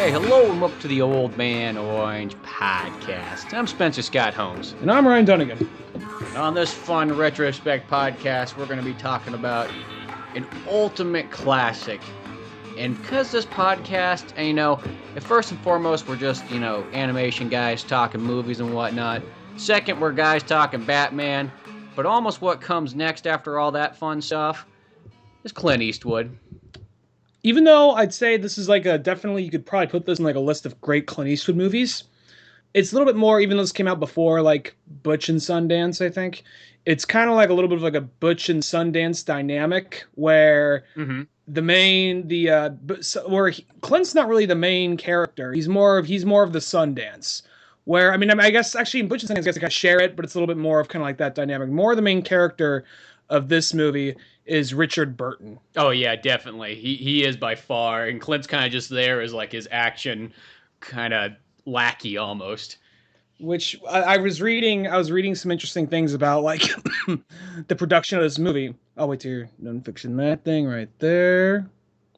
Hello and welcome to the Old Man Orange podcast. I'm Spencer Scott Holmes. And I'm Ryan Dunigan. And on this fun Retrospect podcast, we're going to be talking about an ultimate classic. And because this podcast, and first and foremost, we're just, animation guys talking movies and whatnot. Second, we're guys talking Batman. But almost what comes next after all that fun stuff is Clint Eastwood. Even though I'd say this is definitely, you could probably put this in a list of great Clint Eastwood movies. It's a little bit more, even though this came out before Butch and Sundance, I think. It's kind of a little bit of a Butch and Sundance dynamic where Clint's not really the main character. He's more of the Sundance. Where, I guess actually in Butch and Sundance, I guess they kind of share it, but it's a little bit more of kind of that dynamic. More the main character of this movie is Richard Burton. Oh yeah, definitely. He is by far, and Clint's kind of just there as his action kind of lackey almost. Which I was reading some interesting things about the production of this movie. Oh wait, till you're done fixing that thing right there.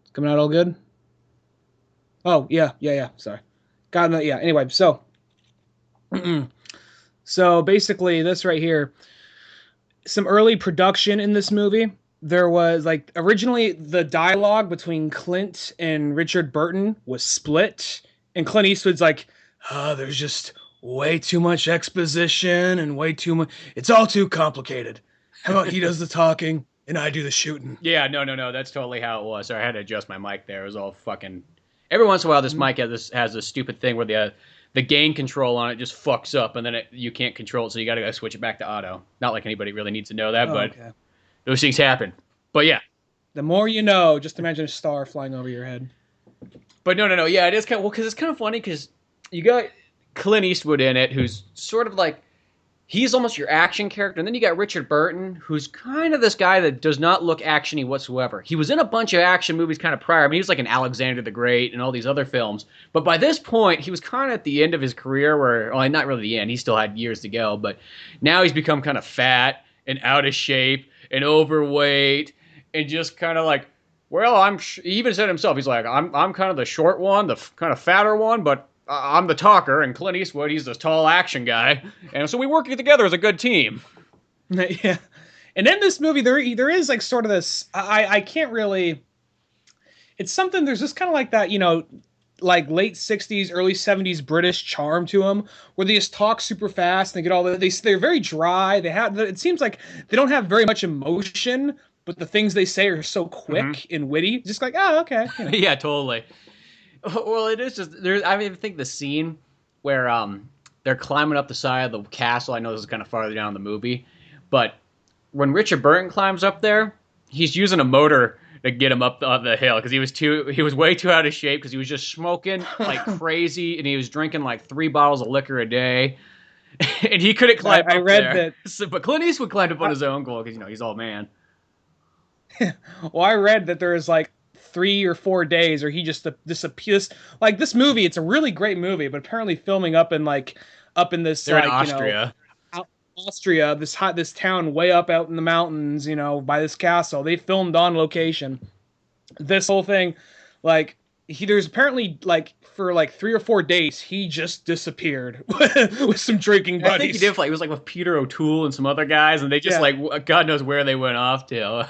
It's coming out all good. Oh yeah. Sorry. Got that. Yeah. Anyway, so basically this right here. Some early production in this movie. There was originally the dialogue between Clint and Richard Burton was split, and Clint Eastwood's there's just way too much exposition and way too much. It's all too complicated. How about he does the talking and I do the shooting? Yeah, no. That's totally how it was. Sorry, I had to adjust my mic there. It was all fucking. Every once in a while, this mic has this stupid thing where the gain control on it just fucks up, and then you can't control it, so you got to go switch it back to auto. Not like anybody really needs to know that, but okay. Those things happen. But yeah. The more you know, just imagine a star flying over your head. But no. Yeah, it is kind of, because it's kind of funny because you got Clint Eastwood in it, who's sort of he's almost your action character, and then you got Richard Burton, who's kind of this guy that does not look actiony whatsoever. He was in a bunch of action movies kind of prior. He was in Alexander the Great and all these other films. But by this point, he was kind of at the end of his career where, well, not really the end. He still had years to go. But now he's become kind of fat and out of shape and overweight and just kind of he even said himself, he's I'm kind of the short one, the kind of fatter one, but I'm the talker, and Clint Eastwood, he's this tall action guy, and so we work together as a good team. Yeah, and in this movie, there is sort of this. I can't really. It's something. There's just kind of that, late '60s, early '70s British charm to them, where they just talk super fast and they get all they're very dry. It seems like they don't have very much emotion, but the things they say are so quick and witty. Just oh, okay. Yeah, totally. Well, it is just I think the scene where they're climbing up the side of the castle. I know this is kind of farther down in the movie, but when Richard Burton climbs up there, he's using a motor to get him up the hill because he was way too out of shape because he was just smoking like crazy and he was drinking 3 bottles of liquor a day, and he couldn't climb up there. I read that, but Clint Eastwood climbed up on his own goal because he's all man. Well, I read that there is 3 or 4 days, or he just disappears. This movie, it's a really great movie, but apparently filming up in this they're in Austria. Austria, this town way up out in the mountains, by this castle. They filmed on location. This whole thing, there's apparently for 3 or 4 days, he just disappeared with some drinking buddies. I think he did. He was with Peter O'Toole and some other guys, and they just God knows where they went off to.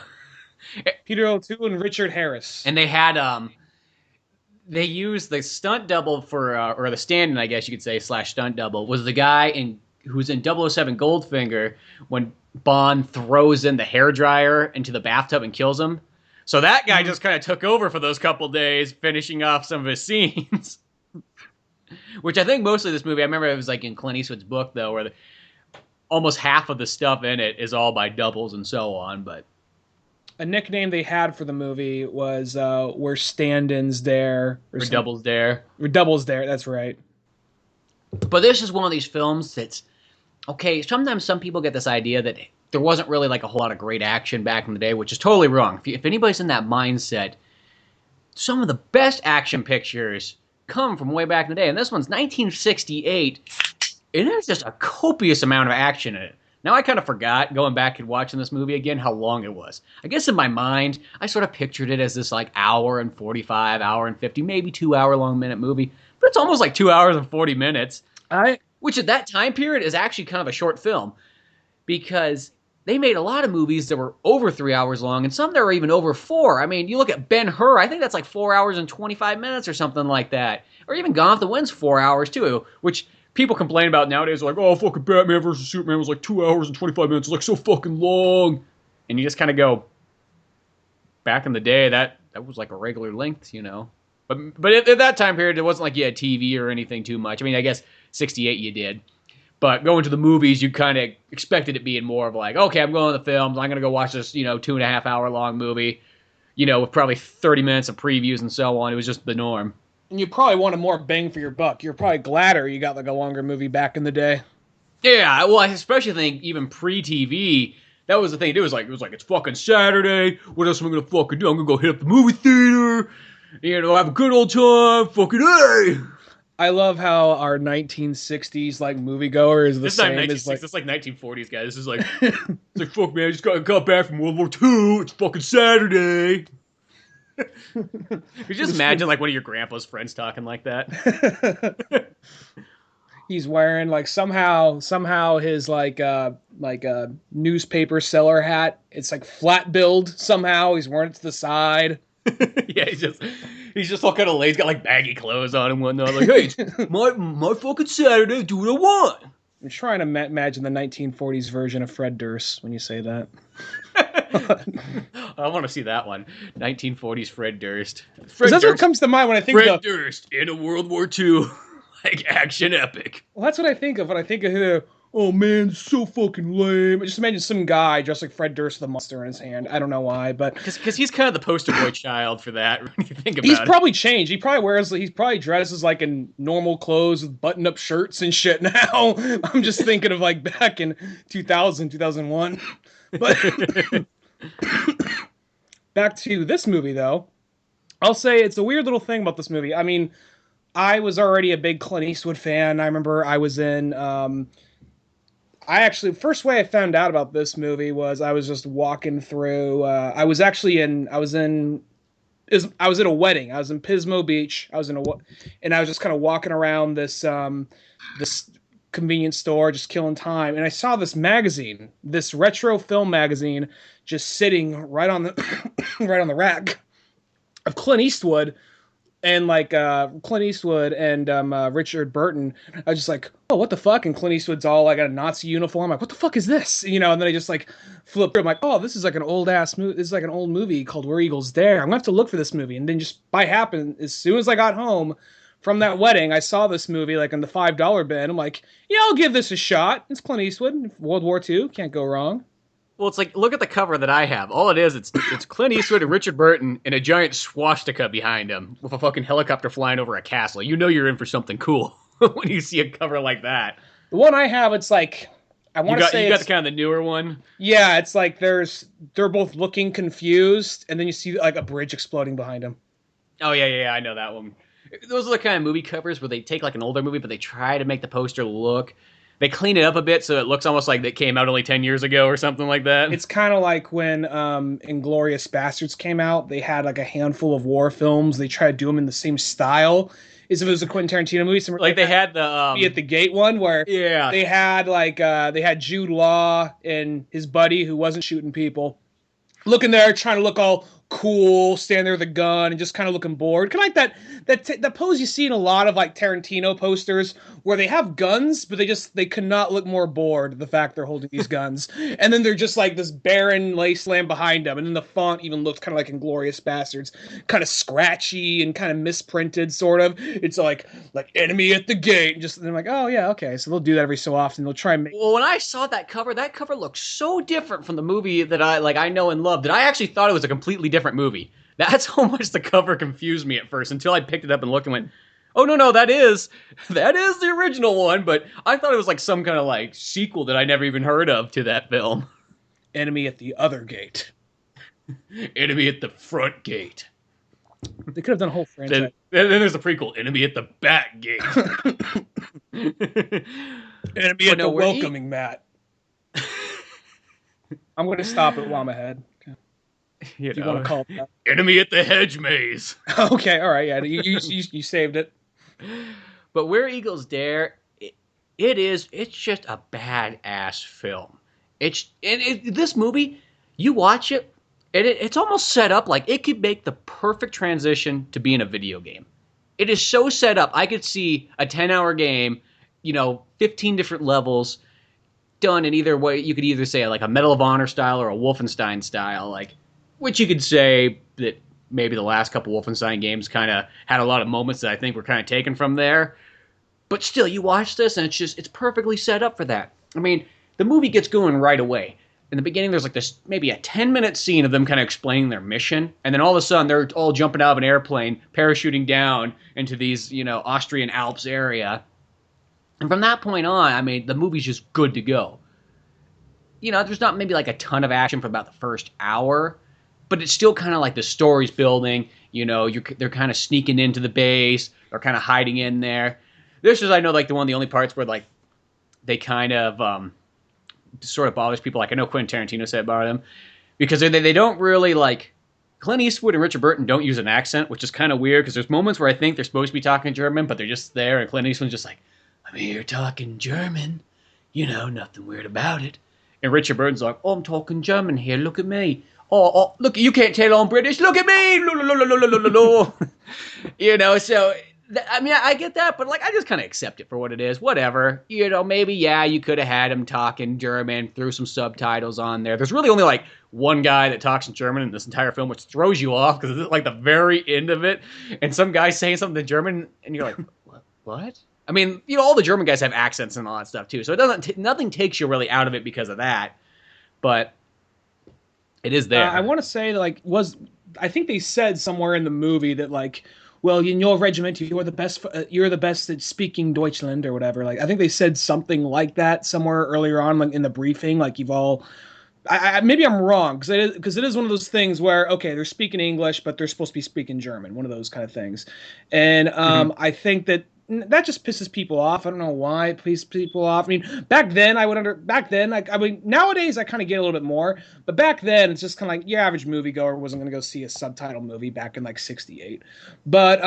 Peter O'Toole and Richard Harris. And they had they used the stunt double for or the stand-in, I guess you could say, / stunt double, was the guy who's in 007 Goldfinger when Bond throws in the hairdryer into the bathtub and kills him. So that guy just kind of took over for those couple days, finishing off some of his scenes. Which I think mostly this movie, I remember it was in Clint Eastwood's book, though, where almost half of the stuff in it is all by doubles and so on, but a nickname they had for the movie was "We're stand-ins there." Or doubles there. We're doubles there, that's right. But this is one of these films that's, okay, sometimes some people get this idea that there wasn't really like a whole lot of great action back in the day, which is totally wrong. If anybody's in that mindset, some of the best action pictures come from way back in the day, and this one's 1968, and there's just a copious amount of action in it. Now, I kind of forgot, going back and watching this movie again, how long it was. I guess in my mind, I sort of pictured it as this like hour and 45, hour and 50, maybe 2 hour long minute movie, but it's almost like 2 hours and 40 minutes, which at that time period is actually kind of a short film, because they made a lot of movies that were over 3 hours long, and some that were even over 4. I mean, you look at Ben-Hur, I think that's like 4 hours and 25 minutes or something like that. Or even Gone with the Wind's 4 hours too, which people complain about nowadays, like, oh, fucking Batman versus Superman was like 2 hours and 25 minutes. It's like so fucking long. And you just kind of go, back in the day, that was like a regular length, you know. But at that time period, it wasn't like you had TV or anything too much. I mean, I guess 68 you did. But going to the movies, you kind of expected it being more of like, okay, I'm going to the films. I'm going to go watch this, 2.5 hour long movie, with probably 30 minutes of previews and so on. It was just the norm. And you probably wanted more bang for your buck. You're probably gladder you got like a longer movie back in the day. Yeah, well, I especially think even pre-TV, that was the thing. It was like it's fucking Saturday. What else am I gonna fucking do? I'm gonna go hit up the movie theater. Have a good old time. Fucking hey. I love how our 1960s like moviegoer is the same as like it's like 1940s, guys. This is like it's like fuck man, I just got back from World War II. It's fucking Saturday. You just imagine like one of your grandpa's friends talking like that. He's wearing like somehow his like newspaper seller hat. It's like flat billed somehow. He's wearing it to the side. Yeah, he's just all kind of lazy. He's got like baggy clothes on and whatnot. Like, hey, it's my fucking Saturday. Do what I want. I'm trying to imagine the 1940s version of Fred Durst when you say that. I want to see that one. 1940s Fred Durst. That's what comes to mind when I think Fred Durst in a World War II like action epic. Well, that's what I think of when I think of oh man, so fucking lame. I just imagine some guy dressed like Fred Durst with a monster in his hand. I don't know why, but because he's kind of the poster boy child for that. When you think about it, he's probably changed. He probably dresses like in normal clothes with button-up shirts and shit now. I'm just thinking of like back in 2000, 2001. But back to this movie though, I'll say it's a weird little thing about this movie. I mean, I was already a big Clint Eastwood fan. I remember I was in. First way I found out about this movie was I was just walking through. I was at a wedding. I was in Pismo Beach. And I was just kind of walking around this convenience store, just killing time. And I saw this magazine, this retro film magazine, just sitting right on the right on the rack of Clint Eastwood. And like Clint Eastwood and Richard Burton, I was just like, oh, what the fuck? And Clint Eastwood's all like a Nazi uniform. I'm like, what the fuck is this? And then I just like flip through. I'm like, oh, this is like an old ass movie. This is like an old movie called Where Eagles Dare. I'm gonna have to look for this movie. And then just by happen, as soon as I got home from that wedding, I saw this movie like in the $5 bin. I'm like, yeah, I'll give this a shot. It's Clint Eastwood, World War II. Can't go wrong. Well, it's like, look at the cover that I have. All it is, it's Clint Eastwood and Richard Burton and a giant swastika behind him with a fucking helicopter flying over a castle. You know you're in for something cool when you see a cover like that. The one I have, it's like, I want to say you got the kind of the newer one. Yeah, it's like they're both looking confused, and then you see like a bridge exploding behind them. Oh yeah, I know that one. Those are the kind of movie covers where they take like an older movie, but they try to make the poster look. They clean it up a bit so it looks almost like it came out only 10 years ago or something like that. It's kind of like when Inglourious Bastards came out. They had like a handful of war films. They tried to do them in the same style as if it was a Quentin Tarantino movie. Like they had the... Be at the Gate one where yeah. They had Jude Law and his buddy who wasn't shooting people looking there trying to look all cool, stand there with a gun and just kind of looking bored. Kind of like that pose you see in a lot of like Tarantino posters where they have guns, but they could not look more bored the fact they're holding these guns. And then they're just like this barren wasteland behind them. And then the font even looks kind of like Inglourious Bastards, kind of scratchy and kind of misprinted sort of. It's like enemy at the gate. And just, and I'm like, oh yeah, okay. So they'll do that every so often. They'll try and make... Well, when I saw that cover looks so different from the movie that I know and love that I actually thought it was a completely different movie. That's how much the cover confused me at first until I picked it up and looked and went, oh no, that is the original one, but I thought it was like some kind of like sequel that I never even heard of to that film. enemy at the other gate. Enemy at the front gate. They could have done a whole franchise. Then there's a prequel, Enemy at the back gate. Enemy at the welcoming mat. I'm going to stop it while I'm ahead. You want to call it that? Enemy at the hedge maze. Okay, all right, yeah, you saved it. But Where Eagles Dare, it's just a badass film. This movie, you watch it, it's almost set up like it could make the perfect transition to being a video game. It is so set up. I could see a 10-hour game, 15 different levels done in either way. You could either say like a Medal of Honor style or a Wolfenstein style, which you could say that maybe the last couple Wolfenstein games kind of had a lot of moments that I think were kind of taken from there. But still, you watch this and it's perfectly set up for that. I mean, the movie gets going right away. In the beginning, there's like this maybe a 10-minute scene of them kind of explaining their mission. And then all of a sudden, they're all jumping out of an airplane, parachuting down into these, Austrian Alps area. And from that point on, I mean, the movie's just good to go. There's not maybe like a ton of action for about the first hour, but it's still kind of like the story's building. They're kind of sneaking into the base. They're kind of hiding in there. This is, I know, like the only parts where like they kind of sort of bothers people. Like I know Quentin Tarantino said about them because they don't really like Clint Eastwood and Richard Burton don't use an accent, which is kind of weird because there's moments where I think they're supposed to be talking German, but they're just there, and Clint Eastwood's just like, I'm here talking German, nothing weird about it. And Richard Burton's like, oh, I'm talking German here. Look at me. Oh, look, you can't tell I'm British. Look at me. So, I mean, I get that, but, I just kind of accept it for what it is. Whatever. Maybe, yeah, you could have had him talking German, threw some subtitles on there. There's really only, one guy that talks in German in this entire film, which throws you off, because it's, the very end of it, and some guy saying something in German, and you're like, what? I mean, all the German guys have accents and all that stuff, too, so nothing takes you really out of it because of that, but it is there. I want to say, I think they said somewhere in the movie that, well, in your regiment, you're the best at speaking Deutschland or whatever. I think they said something like that somewhere earlier on, in the briefing. You've all, maybe I'm wrong because it is one of those things where they're speaking English, but they're supposed to be speaking German. One of those kind of things, and I think that just pisses people off. I don't know why it pisses people off. I mean, back then, nowadays I kind of get a little bit more, but back then it's just kind of like your average moviegoer wasn't going to go see a subtitle movie back in '68. But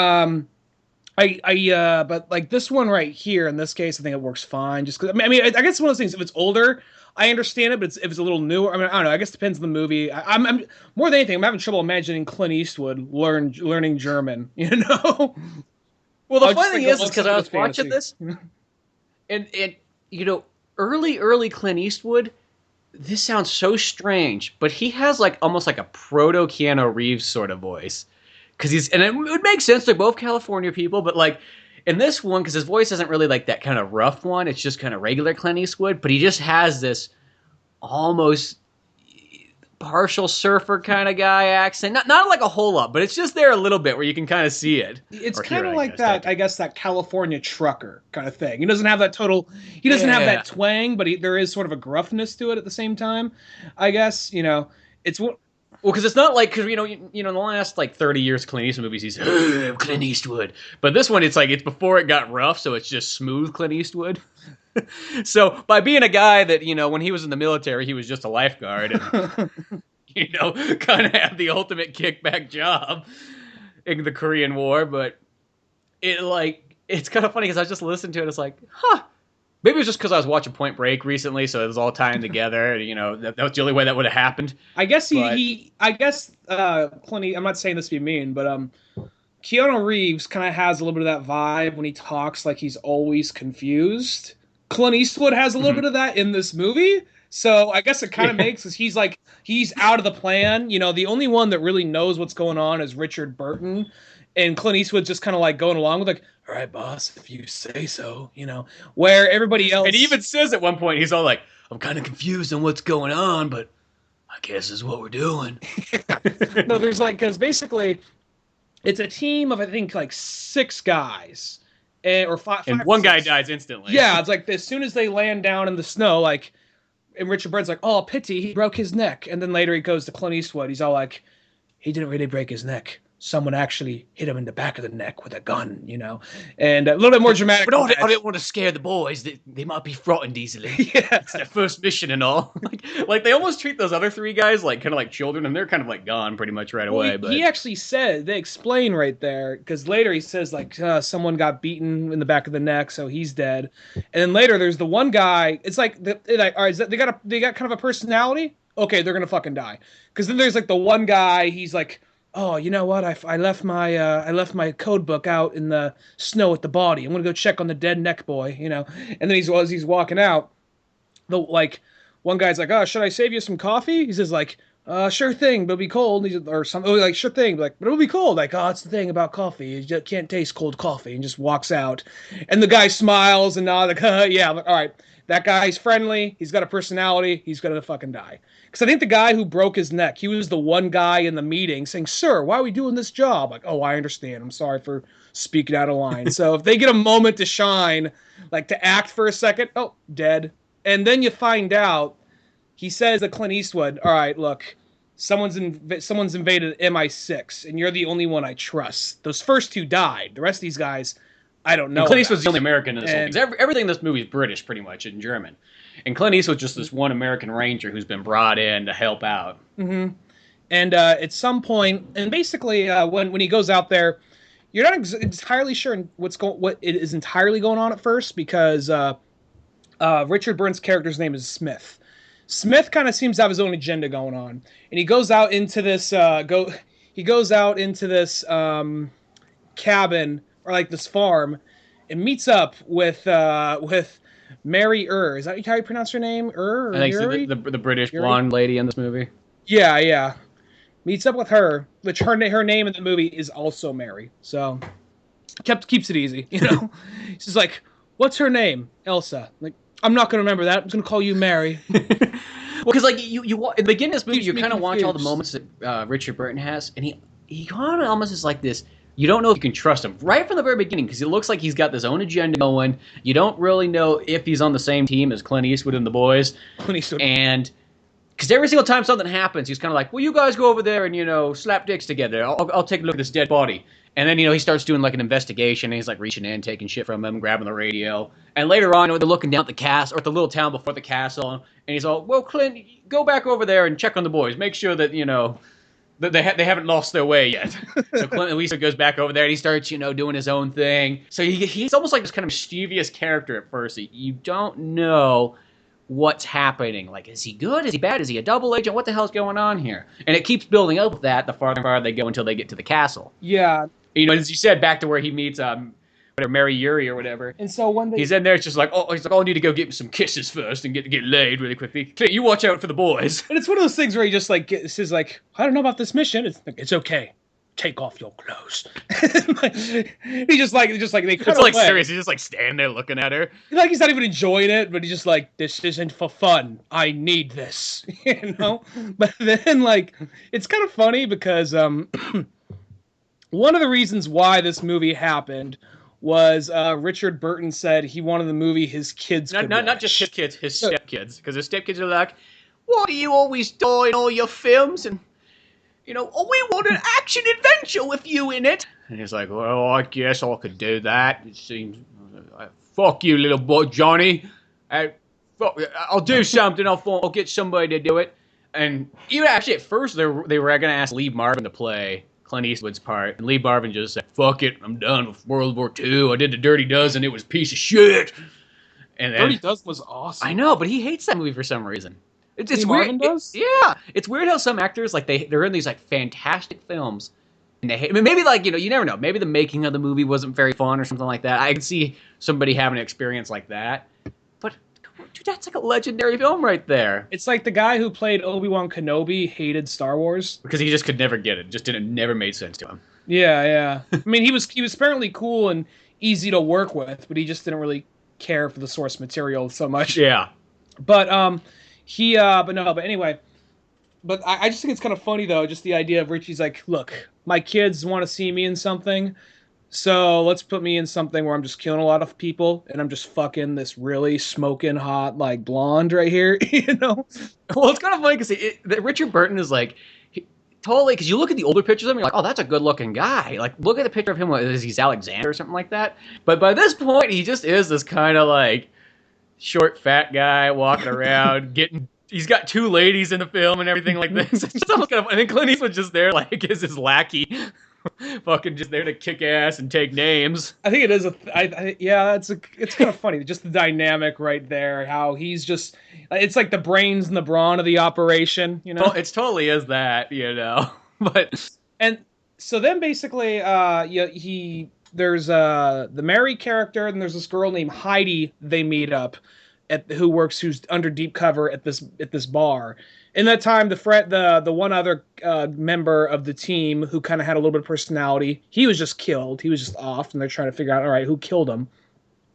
but this one right here in this case, I think it works fine. Just because I mean, I guess it's one of those things. If it's older, I understand it, but if it's a little newer, I mean, I don't know. I guess it depends on the movie. I'm more than anything, I'm having trouble imagining Clint Eastwood learning German. Well, the funny thing is because I was watching this, and early Clint Eastwood, this sounds so strange, but he has almost like a proto Keanu Reeves sort of voice, and it would make sense. They're both California people, but in this one, because his voice isn't really like that kind of rough one, it's just kind of regular Clint Eastwood, but he just has this almost partial surfer kind of guy accent, not like a whole lot, but it's just there a little bit where you can kind of see it. It's kind of like that, I guess, that California trucker kind of thing. He doesn't have that have that twang, but there is sort of a gruffness to it at the same time. I guess it's what. Well, because it's not because in the last 30 years Clint Eastwood movies he's Clint Eastwood, but this one it's before it got rough, so it's just smooth Clint Eastwood. So by being a guy that when he was in the military he was just a lifeguard and kind of had the ultimate kickback job in the Korean War, but it's kind of funny because I was just listening to it, it's maybe it was just because I was watching Point Break recently, so it was all tying together. That was the only way that would have happened. I guess Clint. I'm not saying this to be mean, but Keanu Reeves kind of has a little bit of that vibe when he talks, like he's always confused. Clint Eastwood has a little bit of that in this movie, so I guess it kind of makes because he's out of the plan. The only one that really knows what's going on is Richard Burton, and Clint Eastwood's just kind of going along with all right, boss, if you say so, where everybody else. And he even says at one point, he's all like, I'm kind of confused on what's going on, but I guess this is what we're doing. No, there's because basically it's a team of, I think, 6 guys. Or five, and one guy dies instantly. Yeah, it's as soon as they land down in the snow, and Richard Burton's like, oh, pity, he broke his neck. And then later he goes to Clint Eastwood. He's all like, he didn't really break his neck. Someone actually hit him in the back of the neck with a gun, you know, and a little bit more dramatic. But I didn't want to scare the boys. They might be frightened easily. Yeah, it's their first mission and all. like they almost treat those other three guys like kind of like children, and they're kind of like gone pretty much right away. But he actually said, they explain right there, because later he says like someone got beaten in the back of the neck, so he's dead. And then later there's the one guy. It's like all right, they got kind of a personality. Okay, they're gonna fucking die. Because then there's like the one guy. He's like, oh, you know what? I left my code book out in the snow at the body. I'm gonna go check on the dead neck boy, you know. And then as he's walking out, one guy's like, oh, should I save you some coffee? He says like, sure thing, but it'll be cold. Or something like, sure thing, but it'll be cold. Like, oh, it's the thing about coffee. You just can't taste cold coffee, and just walks out. And the guy smiles and nods like, yeah, all right. That guy's friendly. He's got a personality. He's gonna fucking die. Because I think the guy who broke his neck, he was the one guy in the meeting saying, sir, why are we doing this job? Like, oh, I understand. I'm sorry for speaking out of line. So if they get a moment to shine, like to act for a second, oh, dead. And then you find out, he says to Clint Eastwood, all right, look, someone's invaded MI6, and you're the only one I trust. Those first two died. The rest of these guys, I don't know. And Clint Eastwood's the only American in this whole thing. Everything in this movie is British, pretty much, in German. And Clint Eastwood's just this one American ranger who's been brought in to help out. Mm-hmm. And at some point, and basically when he goes out there, you're not entirely sure what it is entirely going on at first, because Richard Burton's character's name is Smith. Smith kind of seems to have his own agenda going on, and he goes out into this cabin, or like this farm, and meets up with Mary Is that how you pronounce her name? I think so, the British blonde lady in this movie. Yeah. Meets up with her, which her name in the movie is also Mary. So keeps it easy, you know. She's like, "What's her name?" Elsa. Like, I'm not gonna remember that. I'm just gonna call you Mary. Well, because like you at the beginning of this movie, you kind of watch all the moments that Richard Burton has, and he kind of almost is like this. You don't know if you can trust him right from the very beginning, because it looks like he's got his own agenda going. You don't really know if he's on the same team as Clint Eastwood and the boys. And because every single time something happens, he's kind of like, well, you guys go over there and, slap dicks together. I'll take a look at this dead body. And then, he starts doing like an investigation, and he's like reaching in, taking shit from him, grabbing the radio. And later on, they're looking down at the castle, or at the little town before the castle, and he's all, well, Clint, go back over there and check on the boys. Make sure that, that they haven't lost their way yet. So Clint Eastwood goes back over there, and he starts, doing his own thing. So he's almost like this kind of mischievous character at first. You don't know what's happening. Like, is he good? Is he bad? Is he a double agent? What the hell's going on here? And it keeps building up with that the farther and farther they go until they get to the castle. Yeah. As you said, back to where he meets Mary Yuri or whatever. And so when he's in there, it's just like, I need to go get some kisses first and get laid really quickly. Clint, you watch out for the boys. And it's one of those things where he just like says like, I don't know about this mission. It's okay. Take off your clothes. he just like they cut It's like away. serious. He's just like standing there looking at her. Like he's not even enjoying it, but he's just like, this isn't for fun. I need this, But then like it's kind of funny because one of the reasons why this movie happened was Richard Burton said he wanted the movie his kids could watch. Not just his kids, his stepkids. Because his stepkids are like, why do you always die in all your films? And, we want an action adventure with you in it. And he's like, well, I guess I could do that. It seems, fuck you, little boy, Johnny. I'll do something. I'll get somebody to do it. And even actually at first they were going to ask Lee Marvin to play Clint Eastwood's part, and Lee Marvin just said, fuck it, I'm done with World War II. I did the Dirty Dozen, it was a piece of shit. And Dirty Dozen was awesome. I know, but he hates that movie for some reason. It's Lee weird. Marvin does? Yeah. It's weird how some actors, like, they're in these, like, fantastic films, and they hate, maybe, like, you never know, maybe the making of the movie wasn't very fun or something like that. I can see somebody having an experience like that. But, dude, that's like a legendary film right there. It's like the guy who played Obi-Wan Kenobi hated Star Wars. Because he just could never get it. Just never made sense to him. Yeah. I mean, he was apparently cool and easy to work with, but he just didn't really care for the source material so much. Yeah. But anyway, I just think it's kind of funny though, just the idea of Richie's like, look, my kids want to see me in something. So let's put me in something where I'm just killing a lot of people and I'm just fucking this really smoking hot like blonde right here, you know? Well, it's kind of funny because Richard Burton is like totally, because you look at the older pictures of him, you're like, oh, that's a good looking guy. Like, look at the picture of him as he's Alexander or something like that. But by this point, he just is this kind of like short, fat guy walking around, getting. He's got two ladies in the film and everything like this. It's just almost kind of. I think Clint Eastwood's just there, like, as his lackey, fucking just there to kick ass and take names. I think it is yeah, it's kind of funny, just the dynamic right there, how he's just, it's like the brains and the brawn of the operation, you know? Well, it totally is that, you know. But and so then basically, yeah, there's the Mary character, and there's this girl named Heidi they meet up who's under deep cover at this bar. In that time, the one other member of the team who kind of had a little bit of personality, he was just killed. He was just off, and they're trying to figure out, all right, who killed him.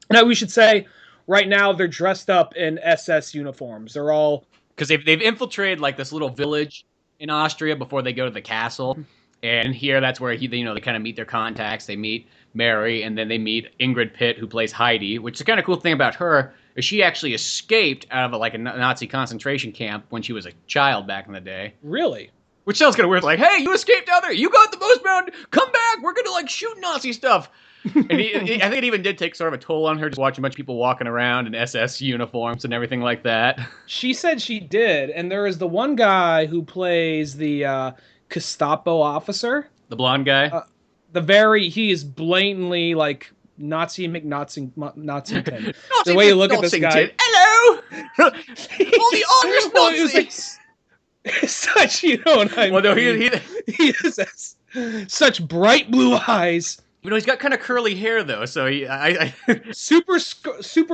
Now we should say, right now they're dressed up in SS uniforms. They're all because they've infiltrated like this little village in Austria before they go to the castle, and here that's where they kind of meet their contacts. They meet Mary, and then they meet Ingrid Pitt, who plays Heidi, which is the kind of cool thing about her. She actually escaped out of a Nazi concentration camp when she was a child back in the day. Really? Which sounds kind of weird. Like, hey, you escaped out there. You got the postbound. Come back. We're going to like shoot Nazi stuff. And I think it even did take sort of a toll on her, just watching a bunch of people walking around in SS uniforms and everything like that. She said she did. And there is the one guy who plays the Gestapo officer. The blonde guy? He is blatantly like Nazi McNazi-ton. The way you look at this guy. Hello! All the honors Nazis! Like, such, you know what I mean? Well, no, he has such bright blue eyes. You know, he's got kind of curly hair, though, so super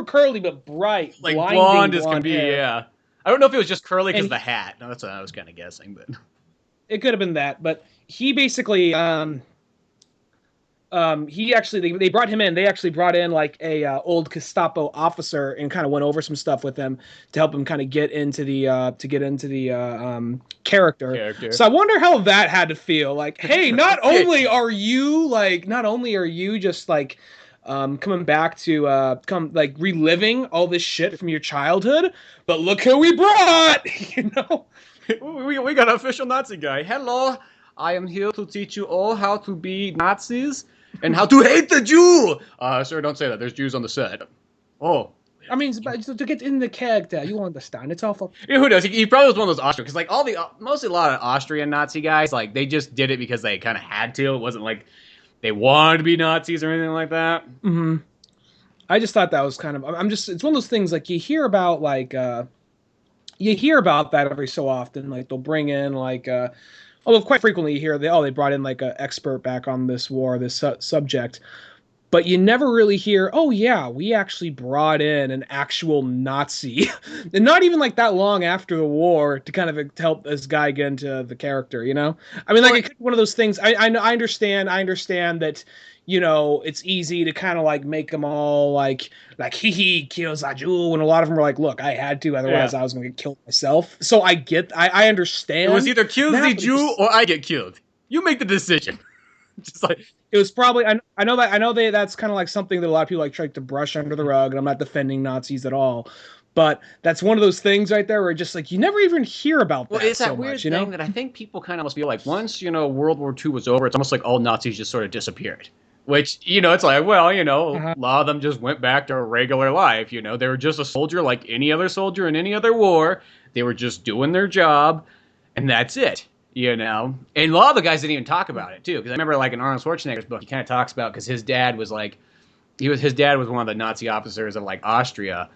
curly, but bright. Like, blonde is going to be, hair. Yeah. I don't know if it was just curly because of the hat. No, that's what I was kind of guessing, but... It could have been that, but he basically... they brought him in. They actually brought in like a old Gestapo officer and kind of went over some stuff with him to help him kind of get into the character. So I wonder how that had to feel. Like, hey, not only are you just like coming back to reliving all this shit from your childhood, but look who we brought. You know, we got an official Nazi guy. Hello, I am here to teach you all how to be Nazis. And how to hate the Jew! Sir, don't say that. There's Jews on the set. Oh. I mean, to get in the character, you understand. It's awful. Yeah, who knows? He probably was one of those Austrian, because like mostly a lot of Austrian Nazi guys, like they just did it because they kind of had to. It wasn't like they wanted to be Nazis or anything like that. Mm-hmm. I just thought that was kind of. It's one of those things like you hear about that every so often. Like they'll bring in like. Although quite frequently you hear they brought in like an expert back on this war, this subject, but you never really hear, oh yeah, we actually brought in an actual Nazi, and not even like that long after the war to kind of help this guy get into the character, you know? I mean, like one of those things. I understand that. You know, it's easy to kind of like make them all like he kills a Jew, when a lot of them are like, look, I had to, otherwise I was going to get killed myself. So I understand. It was either kill the Jew or I get killed. You make the decision. Just like it was probably. I know that's kind of like something that a lot of people like try to brush under the rug, and I'm not defending Nazis at all. But that's one of those things right there where just like you never even hear about that. Well, it's that weird thing that I think people kind of almost feel like once World War II was over, it's almost like all Nazis just sort of disappeared. Which, it's like, well, a lot of them just went back to regular life, They were just a soldier like any other soldier in any other war. They were just doing their job, and that's it, And a lot of the guys didn't even talk about it, too. Because I remember, like, in Arnold Schwarzenegger's book, he kind of talks about, because his dad was, like, his dad was one of the Nazi officers of, like, Austria,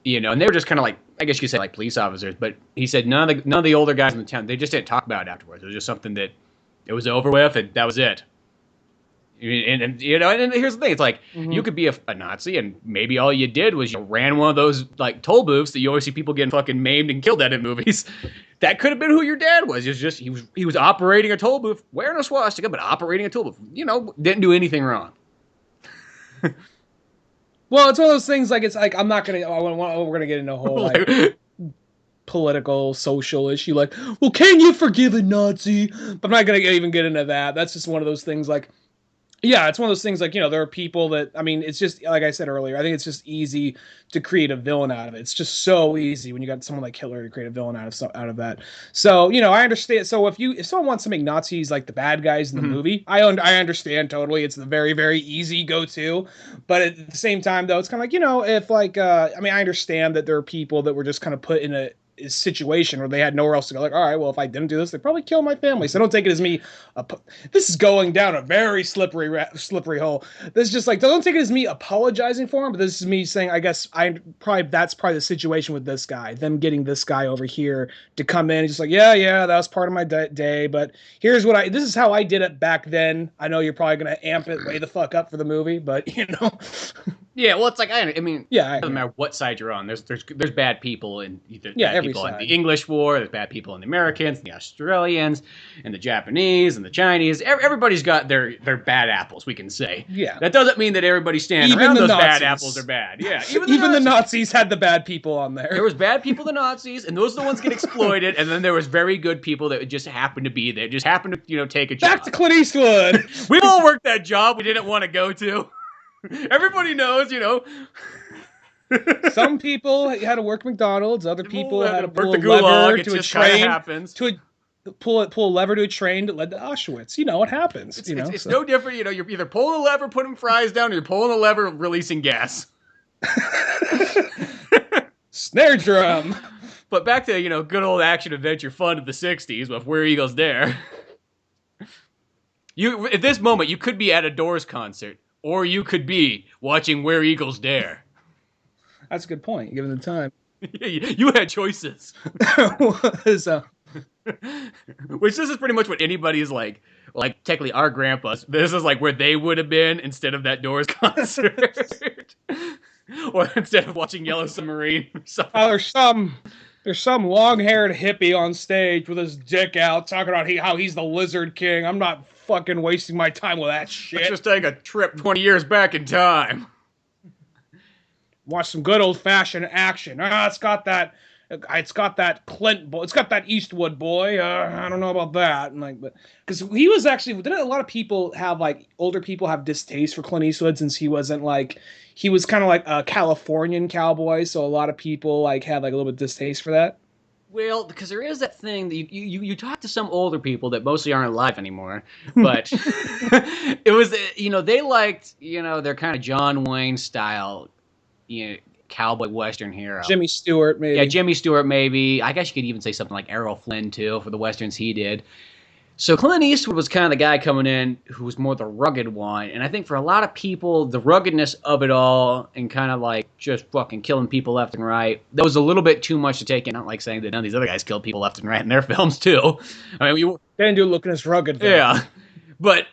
and they were just kind of, like, I guess you could say, like, police officers. But he said none of the older guys in the town, they just didn't talk about it afterwards. It was just something that it was over with, and that was it. And here's the thing: it's like you could be a Nazi, and maybe all you did was you ran one of those like toll booths that you always see people getting fucking maimed and killed at in movies. That could have been who your dad was. It's just he was operating a toll booth, wearing a swastika, but operating a toll booth. Didn't do anything wrong. Well, it's one of those things. Like it's like we're gonna get into a whole like political, social issue. Like, well, can you forgive a Nazi? But I'm not gonna even get into that. That's just one of those things. Like. Yeah, it's one of those things like, there are people that, I mean, it's just, like I said earlier, I think it's just easy to create a villain out of it. It's just so easy when you got someone like Hitler to create a villain out of that. So, I understand. So if someone wants to make Nazis like the bad guys in the Mhm. movie, I understand totally. It's the very, very easy go-to. But at the same time, though, it's kind of like, if like, I mean, I understand that there are people that were just kind of put in a situation where they had nowhere else to go. Like, all right, well, if I didn't do this, they'd probably kill my family. So don't take it as me. This is going down a very slippery hole. This is just like, don't take it as me apologizing for him, but this is me saying, I guess that's probably the situation with this guy. Them getting this guy over here to come in. He's just like, yeah, that was part of my day, but this is how I did it back then. I know you're probably gonna amp it way the fuck up for the movie, but Yeah, well, it's like I mean, yeah, it doesn't matter what side you're on. There's bad people in every people in side. the English war. There's bad people in the Americans, the Australians, and the Japanese and the Chinese. Everybody's got their bad apples. We can say. Yeah. That doesn't mean that everybody standing Even around the those Nazis. bad apples are bad. Yeah, Even the Nazis had the bad people on there. There was bad people, the Nazis, and those are the ones get exploited. And then there was very good people that just happened to be there, just happened to take a job. Back to Clint Eastwood. We've all worked that job we didn't want to go to. Everybody knows, Some people had to work McDonald's. Other people had to pull work a the gulag. lever It to a just kind of train. happens. Pull a lever to a train that led to Auschwitz. It happens. It's no different. You're either pulling a lever, putting fries down, or you're pulling a lever, releasing gas. Snare drum. But back to good old action adventure fun of the '60s with Where Eagles Dare. At this moment, you could be at a Doors concert, or you could be watching Where Eagles Dare. That's a good point, given the time. You had choices. Which this is pretty much what anybody's like technically our grandpas. This is like where they would have been instead of that Doors concert. Or instead of watching Yellow Submarine. There's some long-haired hippie on stage with his dick out talking about how he's the Lizard King. I'm not fucking wasting my time with that shit. Let's just take a trip 20 years back in time. Watch some good old-fashioned action. It's got that Clint boy. It's got that Eastwood boy. I don't know about that. And but because he was actually, didn't a lot of people have older people have distaste for Clint Eastwood since he wasn't he was kind of like a Californian cowboy. So a lot of people had a little bit of distaste for that. Well, because there is that thing that you talk to some older people that mostly aren't alive anymore, but it was they liked their kind of John Wayne style cowboy western hero. Jimmy Stewart, maybe. Yeah, Jimmy Stewart, maybe. I guess you could even say something like Errol Flynn, too, for the westerns he did. So Clint Eastwood was kind of the guy coming in who was more the rugged one. And I think for a lot of people, the ruggedness of it all and kind of just fucking killing people left and right, that was a little bit too much to take in. Not like saying that none of these other guys killed people left and right in their films, too. I mean, they didn't do looking as rugged. Though. Yeah. But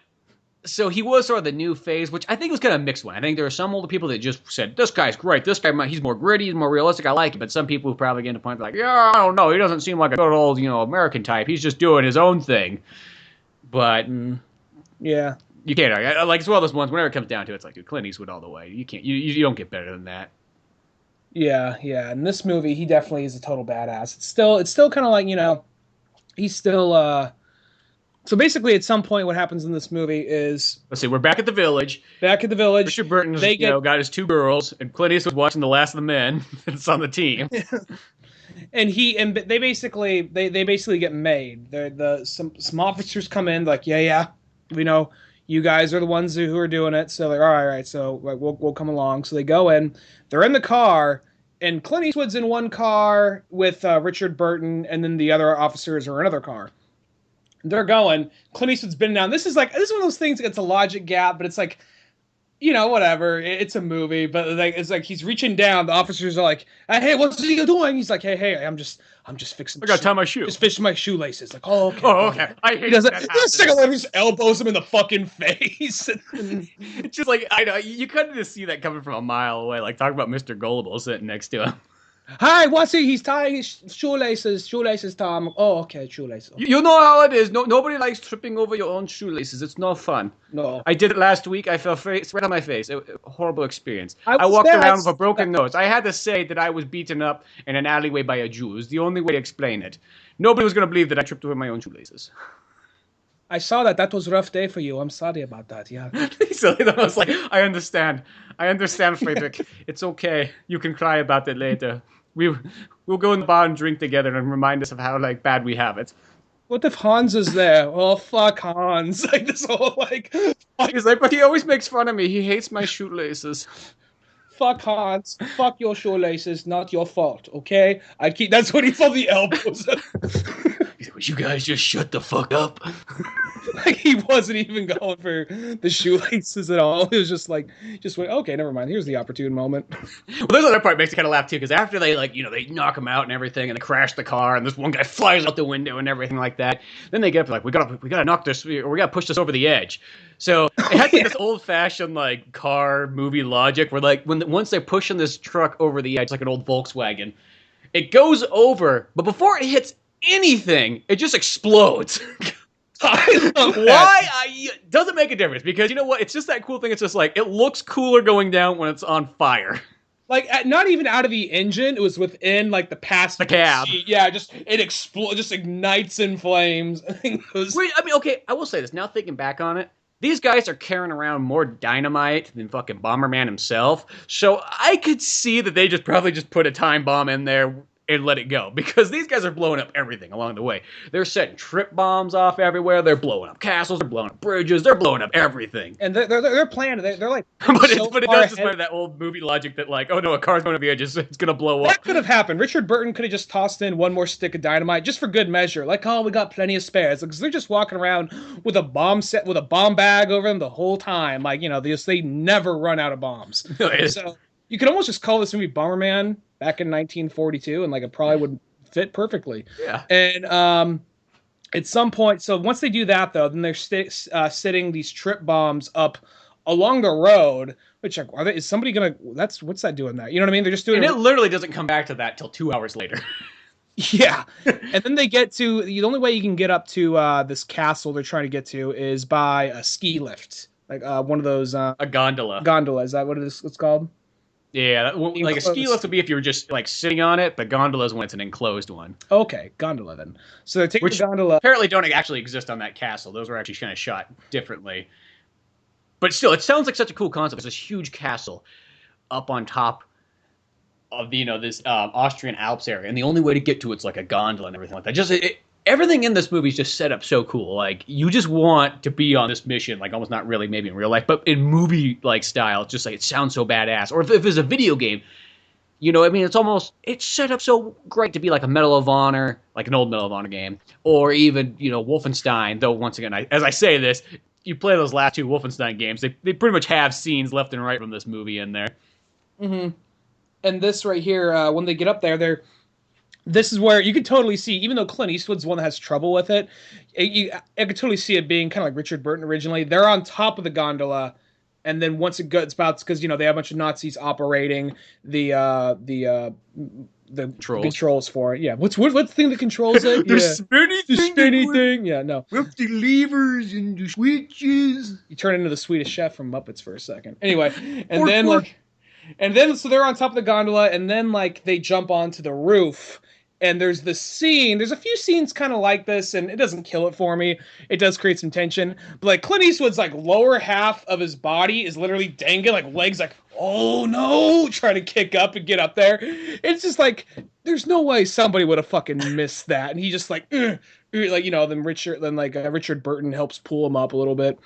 so he was sort of the new phase, which I think was kind of a mixed one. I think there were some older people that just said, this guy's great. This guy, he's more gritty, he's more realistic. I like it. But some people who probably get to the point like, yeah, I don't know. He doesn't seem like a good old, American type. He's just doing his own thing. But yeah, you can't argue. It's one of those ones. Whenever it comes down to it, it's like, dude, Clint Eastwood all the way. You can't. You don't get better than that. Yeah. In this movie, he definitely is a total badass. It's still kind of he's still. So basically, at some point, what happens in this movie is... Let's see, we're back at the village. Richard Burton's got his two girls, and Clint Eastwood's watching The Last of the Men that's on the team. And they basically get made. Some officers come in yeah, we know you guys are the ones who are doing it. So all right, so we'll come along. So they go in. They're in the car, and Clint Eastwood's in one car with Richard Burton, and then the other officers are in another car. They're going. Clint Eastwood's been down. This is one of those things. It's a logic gap, but it's whatever. It's a movie, but it's he's reaching down. The officers are like, "Hey, what's he doing?" He's like, "Hey, I'm just fixing. I gotta tie my shoe. Just fixing my shoelaces." Oh, okay. I hate that. He just elbows him in the fucking face. It's just I know you couldn't just see that coming from a mile away. Talk about Mr. Gullible sitting next to him. Hi, what's he? He's tying his shoelaces. Shoelaces, Tom. Oh, okay, shoelaces. Okay. You know how it is. Nobody likes tripping over your own shoelaces. It's no fun. No. I did it last week. I fell right on my face. A horrible experience. I walked around with a broken nose. I had to say that I was beaten up in an alleyway by a Jew. It was the only way to explain it. Nobody was going to believe that I tripped over my own shoelaces. I saw that. That was a rough day for you. I'm sorry about that. Yeah. So I was like, I understand, Friedrich. It's okay. You can cry about it later. We'll go in the bar and drink together and remind us of how like bad we have it. What if Hans is there? Well, fuck Hans. Like this whole like, He's like, but he always makes fun of me. He hates my shoelaces. fuck Hans. Fuck your shoelaces. Not your fault. Okay. I keep. That's what he told the elbows. You guys just shut the fuck up. Like he wasn't even going for the shoelaces at all. It was just like, just went, okay, never mind. Here's the opportune moment. Well, there's another part that makes me kind of laugh too, because after they like, they knock him out and everything, and they crash the car, and this one guy flies out the window and everything like that. Then they get up like, we gotta knock this, or we gotta push this over the edge. So it has like this old fashioned like car movie logic where like once they're pushing this truck over the edge, like an old Volkswagen, it goes over, but before it hits anything, it just explodes. Why? Doesn't make a difference, because you know what? It's just that cool thing. It's just like, it looks cooler going down when it's on fire. Like, not even out of the engine. It was within, like, the passenger cab. seat. Yeah, it explodes, just ignites in flames. Wait, I mean, okay, I will say this. Now thinking back on it, these guys are carrying around more dynamite than fucking Bomberman himself. So I could see that they probably just put a time bomb in there and let it go, because these guys are blowing up everything along the way. They're setting trip bombs off everywhere. They're blowing up castles. They're blowing up bridges. They're blowing up everything. And they're planning. They're like, but it does just play that old movie logic that like, oh no, a car's going to the edge. It's going to blow up. That could have happened. Richard Burton could have just tossed in one more stick of dynamite just for good measure. Like, oh, we got plenty of spares, because they're just walking around with a bomb set with a bomb bag over them the whole time. Like, they never run out of bombs. So you could almost just call this movie Bomberman back in 1942, and like it probably would fit perfectly. Yeah. And at some point, so once they do that though, then they're sitting these trip bombs up along the road. Which is somebody gonna? What's that doing that? You know what I mean? They're just doing. And it literally doesn't come back to that till 2 hours later. Yeah. And then they get to the only way you can get up to this castle they're trying to get to is by a ski lift, like one of those. A gondola. Gondola, is that what it's called? Yeah, like a ski lift would be if you were just like sitting on it, but gondola is when it's an enclosed one. Okay, gondola then. So they take the gondola. Apparently don't actually exist on that castle. Those were actually kind of shot differently. But still, it sounds like such a cool concept. It's this huge castle up on top of this Austrian Alps area, and the only way to get to it's like a gondola and everything like that. Everything in this movie is just set up so cool. Like, you just want to be on this mission, like almost not really maybe in real life, but in movie-like style. It's just like, it sounds so badass. Or if it's a video game, it's set up so great to be like a Medal of Honor, like an old Medal of Honor game. Or even, Wolfenstein, though once again, as I say this, you play those last two Wolfenstein games, they pretty much have scenes left and right from this movie in there. Mm-hmm. And this right here, when they get up there, this is where you can totally see, even though Clint Eastwood's the one that has trouble with it, I could totally see it being kind of like Richard Burton originally. They're on top of the gondola, and then once it gets about, because they have a bunch of Nazis operating the controls for it. Yeah, what's the thing that controls it? The spinny thing. Yeah, no. With the levers and the switches. You turn into the Swedish Chef from Muppets for a second. Anyway, and then so they're on top of the gondola, and then like they jump onto the roof. And there's this scene, there's a few scenes kind of like this, and it doesn't kill it for me. It does create some tension. But like Clint Eastwood's like lower half of his body is literally dangling, like legs like, oh no, trying to kick up and get up there. It's just like, there's no way somebody would have fucking missed that. And he just like, then Richard Burton helps pull him up a little bit.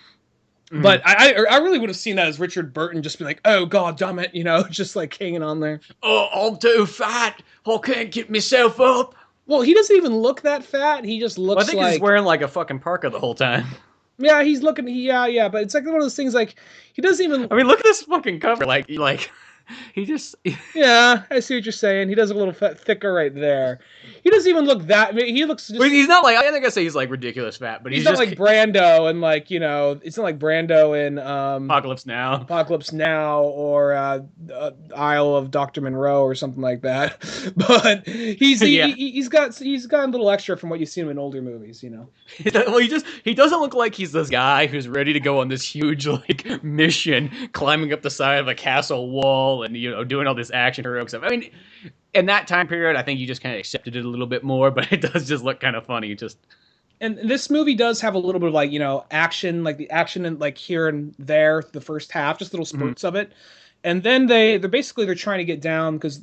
Mm-hmm. But I really would have seen that as Richard Burton just be like, oh, god damn it, just like hanging on there. Oh, I'm too fat. I can't get myself up. Well, he doesn't even look that fat. He just looks I think he's wearing like a fucking parka the whole time. Yeah, he's looking, but it's like one of those things like, he doesn't even... I mean, look at this fucking cover. Like he just... Yeah, I see what you're saying. He does a little thicker right there. He doesn't even look that... He looks just... He's not like... I think I say he's like ridiculous fat, but he's not just... like Brando and like, it's not like Brando in... Apocalypse Now or Isle of Dr. Monroe or something like that. But he's got a little extra from what you've seen him in older movies, Well, he doesn't look like he's this guy who's ready to go on this huge like mission, climbing up the side of a castle wall and doing all this action heroic stuff. I mean, in that time period, I think you just kind of accepted it a little bit more, but it does just look kind of funny. And this movie does have a little bit of like, action, like the action and like here and there, the first half, just little Mhm. spurts of it. And then they're trying to get down because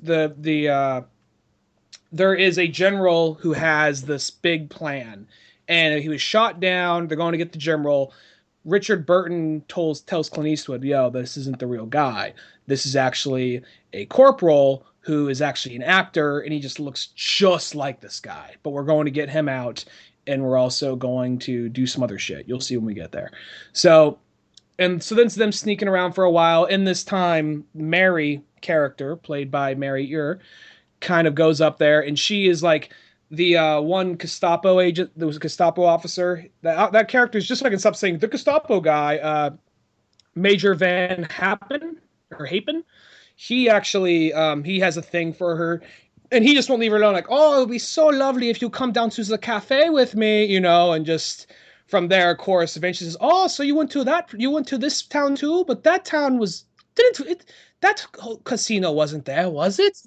there is a general who has this big plan, and he was shot down. They're going to get the general. Richard Burton tells Clint Eastwood, "Yo, this isn't the real guy. This is actually a corporal who is actually an actor, and he just looks just like this guy. But we're going to get him out, and we're also going to do some other shit. You'll see when we get there." So, and so then it's them sneaking around for a while. In this time, Mary character, played by Mary Ure, kind of goes up there, and she is like the one Gestapo agent. There was a Gestapo officer. That character is just so I can stop saying the Gestapo guy. Major Van Happen or Hapen. He actually he has a thing for her, and he just won't leave her alone. Like, oh, it'll be so lovely if you come down to the cafe with me, and just from there, of course, eventually says, "Oh, so you went to this town too, but that town was didn't it, that casino wasn't there, was it?"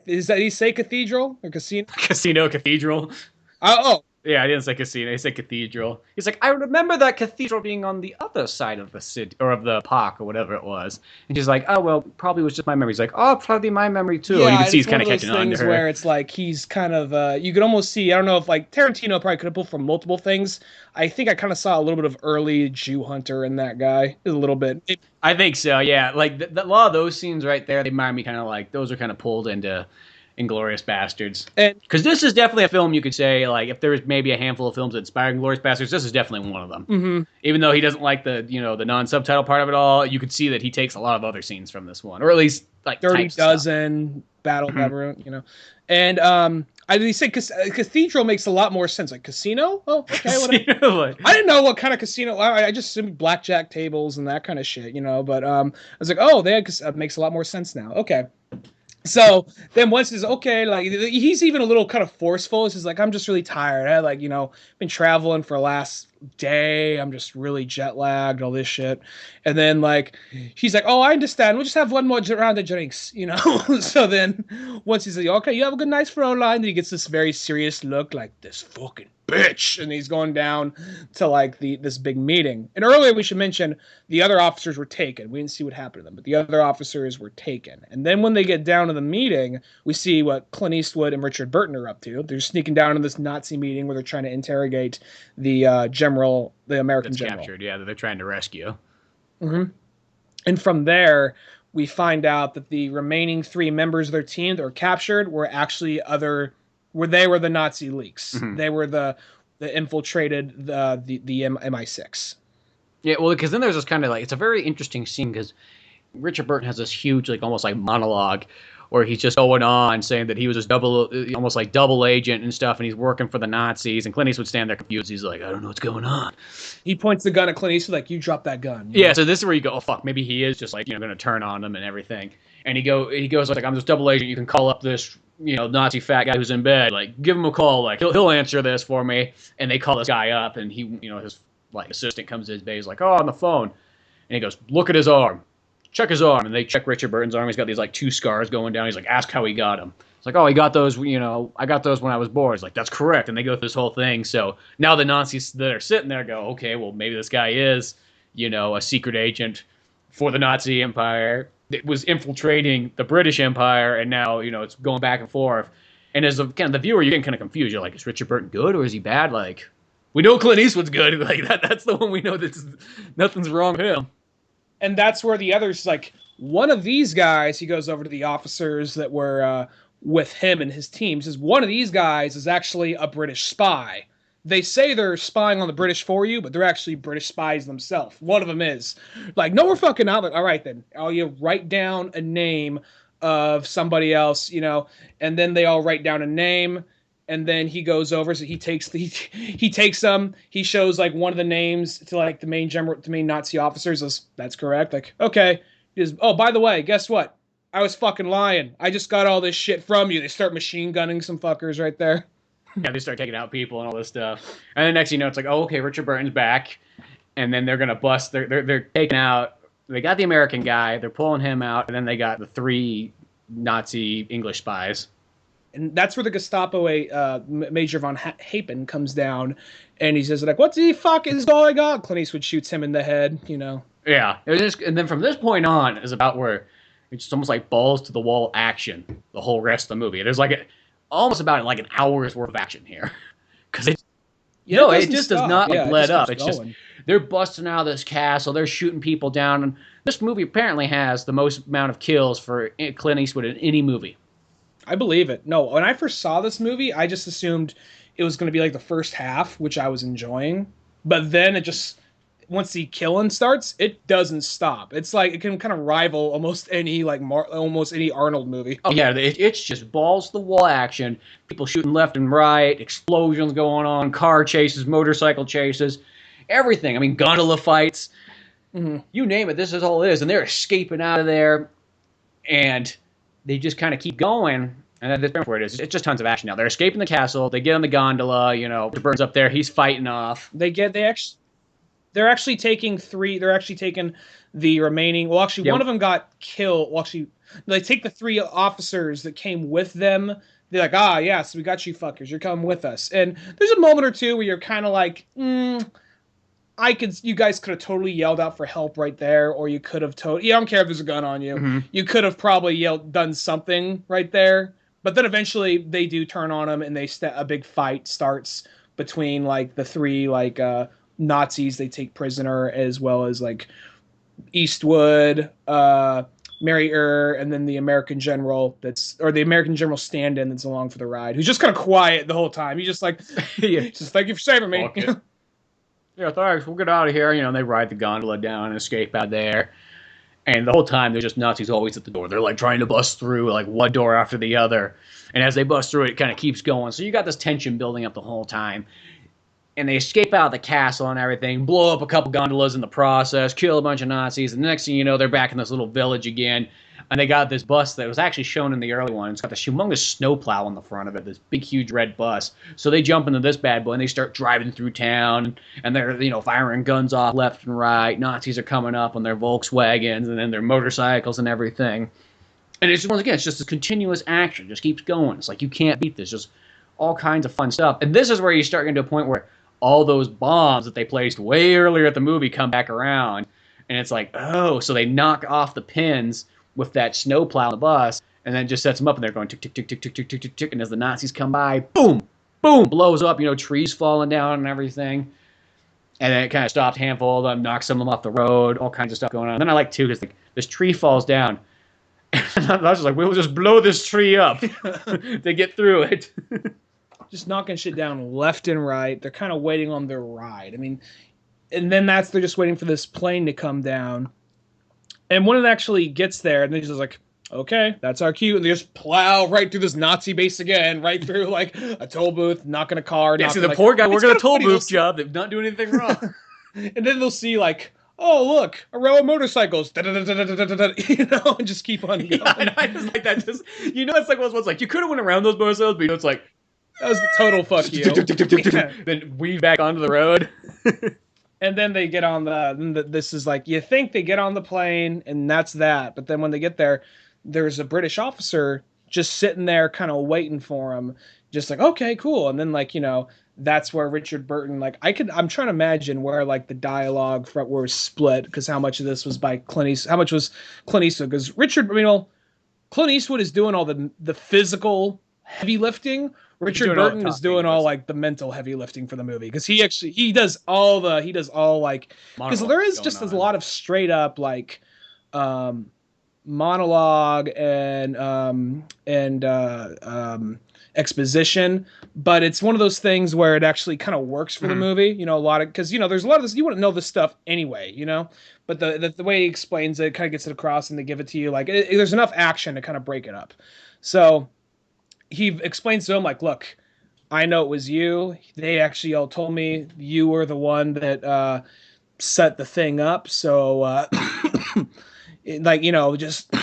Is that he say cathedral or casino? Casino cathedral. Oh, Yeah, I didn't say casino. I said cathedral. He's like, I remember that cathedral being on the other side of the city or of the park or whatever it was. And she's like, oh well, probably was just my memory. He's like, oh, probably my memory too. yeah, And you can and see it's he's kind one of of those catching on to things her. where it's like he's kind of you could almost see. I don't know if like Tarantino probably could have pulled from multiple things. I think I kind of saw a little bit of early Jew Hunter in that guy, a little bit. I think so. Yeah, like a lot of those scenes right there, they remind me kind of like those are kind of pulled into Inglorious Bastards. And Because this is definitely a film you could say, like, if there was maybe a handful of films that inspired Inglorious Bastards, this is definitely one of them. mm-hmm. Even though he doesn't like the non-subtitle part of it all, you could see that he takes a lot of other scenes from this one, or at least like Dirty types of stuff. Dozen, Battle of Everett, and I say cathedral makes a lot more sense. Like casino, oh okay, whatever. Like, I didn't know what kind of casino. I just assumed blackjack tables and that kind of shit, But I was like, oh, that makes a lot more sense now. Okay. So then once it's okay, like he's even a little kind of forceful. It's just like, I'm just really tired. I like, been traveling for the last day. I'm just really jet lagged, all this shit. And then like he's like, oh, I understand. We'll just have one more round of drinks, So then once he's like, okay, you have a good night, Fräulein, then he gets this very serious look, like this fucking bitch, and he's going down to like this big meeting. And earlier we should mention the other officers were taken. We didn't see what happened to them, but the other officers were taken. And then when they get down to the meeting, we see what Clint Eastwood and Richard Burton are up to. They're sneaking down into this Nazi meeting where they're trying to interrogate the general, the American that's general. captured, yeah, that they're trying to rescue. Mm-hmm. And from there, we find out that the remaining 3 members of their team that were captured were actually they were the Nazi leaks. Mm-hmm. They were the infiltrated the MI6. Yeah, well, because then there's this kind of like it's a very interesting scene because Richard Burton has this huge like almost like monologue where he's just going on saying that he was this almost like double agent and stuff, and he's working for the Nazis. And Clint Eastwood stand there confused. He's like, I don't know what's going on. He points the gun at Clint Eastwood like, you drop that gun. Yeah, so this is where you go, oh fuck, maybe he is just like going to turn on them and everything. And he goes like, I'm this double agent. You can call up this Nazi fat guy who's in bed. Like, give him a call. Like, he'll answer this for me. And they call this guy up, and he his like assistant comes to his bed. He's like, oh, on the phone. And he goes, look at his arm. Check his arm. And they check Richard Burton's arm. He's got these like 2 scars going down. He's like, ask how he got them. It's like, oh, he got those, I got those when I was born. He's like, that's correct. And they go through this whole thing. So now the Nazis that are sitting there go, okay, well, maybe this guy is, a secret agent for the Nazi Empire. It was infiltrating the British Empire, and now, it's going back and forth. And as the viewer, you're getting kind of confused. You're like, is Richard Burton good or is he bad? Like, we know Clint Eastwood's good. Like, that's the one we know that nothing's wrong with him. And that's where the others, like, one of these guys, he goes over to the officers that were with him and his team, says one of these guys is actually a British spy. They say they're spying on the British for you, but they're actually British spies themselves. One of them is. Like, no, we're fucking out. Like, all right, then. You write down a name of somebody else, and then they all write down a name. And then he goes over, so he takes them. He shows like one of the names to like the main Nazi officers. That's correct. Like, okay. He goes, oh, by the way, guess what? I was fucking lying. I just got all this shit from you. They start machine gunning some fuckers right there. Yeah, they start taking out people and all this stuff. And then next thing you know, it's like, oh, okay, Richard Burton's back. And then they're gonna bust. They're taking out. They got the American guy. They're pulling him out, and then they got the 3 Nazi English spies. And that's where the Gestapo Major von Hapen comes down, and he says like, "What the fuck is going on?" Clint Eastwood shoots him in the head. Yeah, and then from this point on is about where it's almost like balls to the wall action. The whole rest of the movie, there's almost about like an hour's worth of action here, because it just does not like let up. It's just they're busting out of this castle, they're shooting people down, and this movie apparently has the most amount of kills for Clint Eastwood in any movie. I believe it. No, when I first saw this movie, I just assumed it was going to be like the first half, which I was enjoying. But then it just, once the killing starts, it doesn't stop. It's like it can kind of rival almost any almost any Arnold movie. Oh yeah, it's just balls to the wall action. People shooting left and right, explosions going on, car chases, motorcycle chases, everything. I mean, gondola fights. Mm-hmm. You name it, this is all it is. And they're escaping out of there, and they just kind of keep going, and that's where it is. It's just tons of action now. They're escaping the castle. They get on the gondola. The bird's up there. He's fighting off. They're actually taking the remaining. Well, actually, one of them got killed. Well, actually, they take the 3 officers that came with them. They're like, yes, we got you fuckers. You're coming with us. And there's a moment or two where you're kind of like, you guys could have totally yelled out for help right there, or you could have I don't care if there's a gun on you. Mm-hmm. You could have probably done something right there. But then eventually they do turn on them, and a big fight starts between like the 3 Nazis they take prisoner, as well as like Eastwood, Mary and then the American general the American general stand-in that's along for the ride, who's just kind of quiet the whole time. He's just like, just thank you for saving me. Okay. Yeah, thanks. We'll get out of here. And they ride the gondola down and escape out there. And the whole time, there's just Nazis always at the door. They're like trying to bust through like one door after the other. And as they bust through, it kind of keeps going. So you got this tension building up the whole time. And they escape out of the castle and everything, blow up a couple gondolas in the process, kill a bunch of Nazis. And the next thing you know, they're back in this little village again. And they got this bus that was actually shown in the early one. It's got this humongous snowplow on the front of it, this big, huge red bus. So they jump into this bad boy, and they start driving through town. And they're, firing guns off left and right. Nazis are coming up on their Volkswagens and then their motorcycles and everything. And it's, once again, it's just this continuous action. It just keeps going. It's like, you can't beat this. Just all kinds of fun stuff. And this is where you start getting to a point where all those bombs that they placed way earlier at the movie come back around. And it's like, oh, so they knock off the pins with that snowplow on the bus, and then just sets them up, and they're going tick, tick, tick, tick, tick, tick, tick, tick, tick, and as the Nazis come by, boom, boom, blows up, trees falling down and everything. And then it kind of stops a handful of them, knocks some of them off the road, all kinds of stuff going on. And then I like, too, because this tree falls down. And I was just like, we'll just blow this tree up to get through it. Just knocking shit down left and right. They're kind of waiting on their ride. I mean, and then they're just waiting for this plane to come down. And when it actually gets there, and they're just like, okay, that's our cue. And they just plow right through this Nazi base again, right through like a toll booth, knocking a car. Yeah, see, the poor guy working a toll booth job, they're not doing anything wrong. And then they'll see like, oh, look, a row of motorcycles, and just keep on going. Yeah, I just like that. Just, it's like, what's like, you could have went around those motorcycles, but it's like, that was the total fuck you. Then weave back onto the road. And then they get on this is like, you think they get on the plane and that's that. But then when they get there, there's a British officer just sitting there kind of waiting for him. Just like, okay, cool. And then like, that's where Richard Burton, like I'm trying to imagine where like the dialogue was split, because how much of this was by Clint Eastwood, how much was Clint Eastwood? Because Clint Eastwood is doing all the physical heavy lifting. Richard Burton is doing all like the mental heavy lifting for the movie, because he does all like, because there is just a lot of straight up like monologue and exposition, but it's one of those things where it actually kind of works for the movie. A lot of, because there's a lot of this, you wouldn't know this stuff anyway, but the way he explains it kind of gets it across, and they give it to you like there's enough action to kind of break it up. So he explains to him like, look, I know it was you. They actually all told me you were the one that set the thing up. So just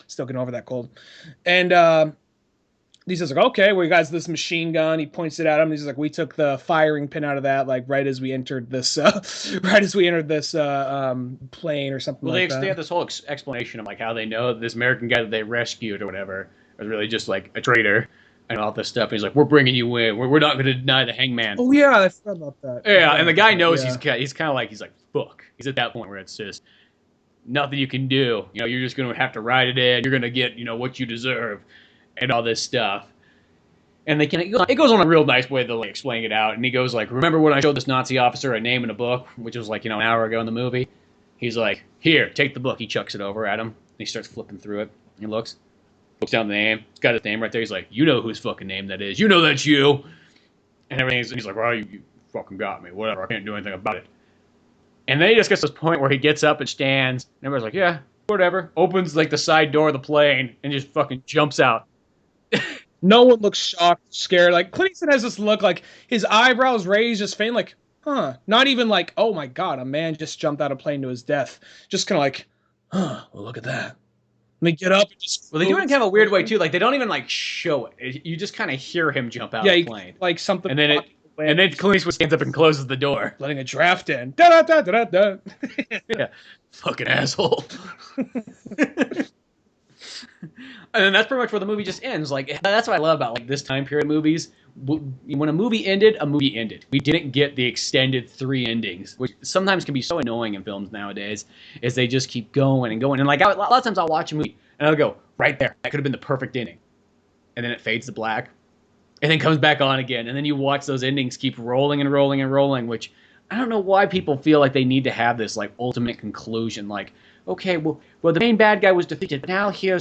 still getting over that cold. And he says like, okay, well, you guys, this machine gun. He points it at him. He's like, we took the firing pin out of that like right as we entered this plane or something like that. They have this whole explanation of like how they know this American guy that they rescued or whatever. or really just like a traitor and all this stuff. And he's like, we're bringing you in. We're not going to deny the hangman. Oh yeah, I forgot about that. Yeah, and the guy knows he's kind of like, he's like, fuck. He's at that point where it's just nothing you can do. You know, you're just going to have to ride it in. You're going to get, you know, what you deserve and all this stuff. And it goes on a real nice way to like explain it out. And he goes like, remember when I showed this Nazi officer a name in a book, which was like, you know, an hour ago in the movie? He's like, here, take the book. He chucks it over at him. And he starts flipping through it. He looks down the name. It's got his name right there. He's like, you know whose fucking name that is. You know that's you. And he's like, well, you fucking got me. Whatever. I can't do anything about it. And then he just gets to this point where he gets up and stands. And everybody's like, yeah, whatever. Opens like the side door of the plane and just fucking jumps out. No one looks shocked, scared. Like, Clint Eastwood has this look, like, his eyebrows raised, just faint, like, huh. Not even like, oh my god, a man just jumped out of a plane to his death. Just kind of like, huh, well, look at that. Let me get up and just... Well, they do it in kind of a weird way, too. Like, they don't even, like, show it. You just kind of hear him jump out of the plane. Like something... And then Clint Eastwood stands up and closes the door. Letting a draft in. Da-da-da-da-da-da. Yeah. Fucking asshole. And then that's pretty much where the movie just ends. Like, that's what I love about like this time period movies. When a movie ended, We didn't get the extended 3 endings, which sometimes can be so annoying in films nowadays, is they just keep going and going. And like a lot of times I'll watch a movie and I'll go, right there, that could have been the perfect ending. And then it fades to black and then comes back on again. And then you watch those endings keep rolling and rolling and rolling, which I don't know why people feel like they need to have this like ultimate conclusion. Like, okay, well, the main bad guy was defeated. But now here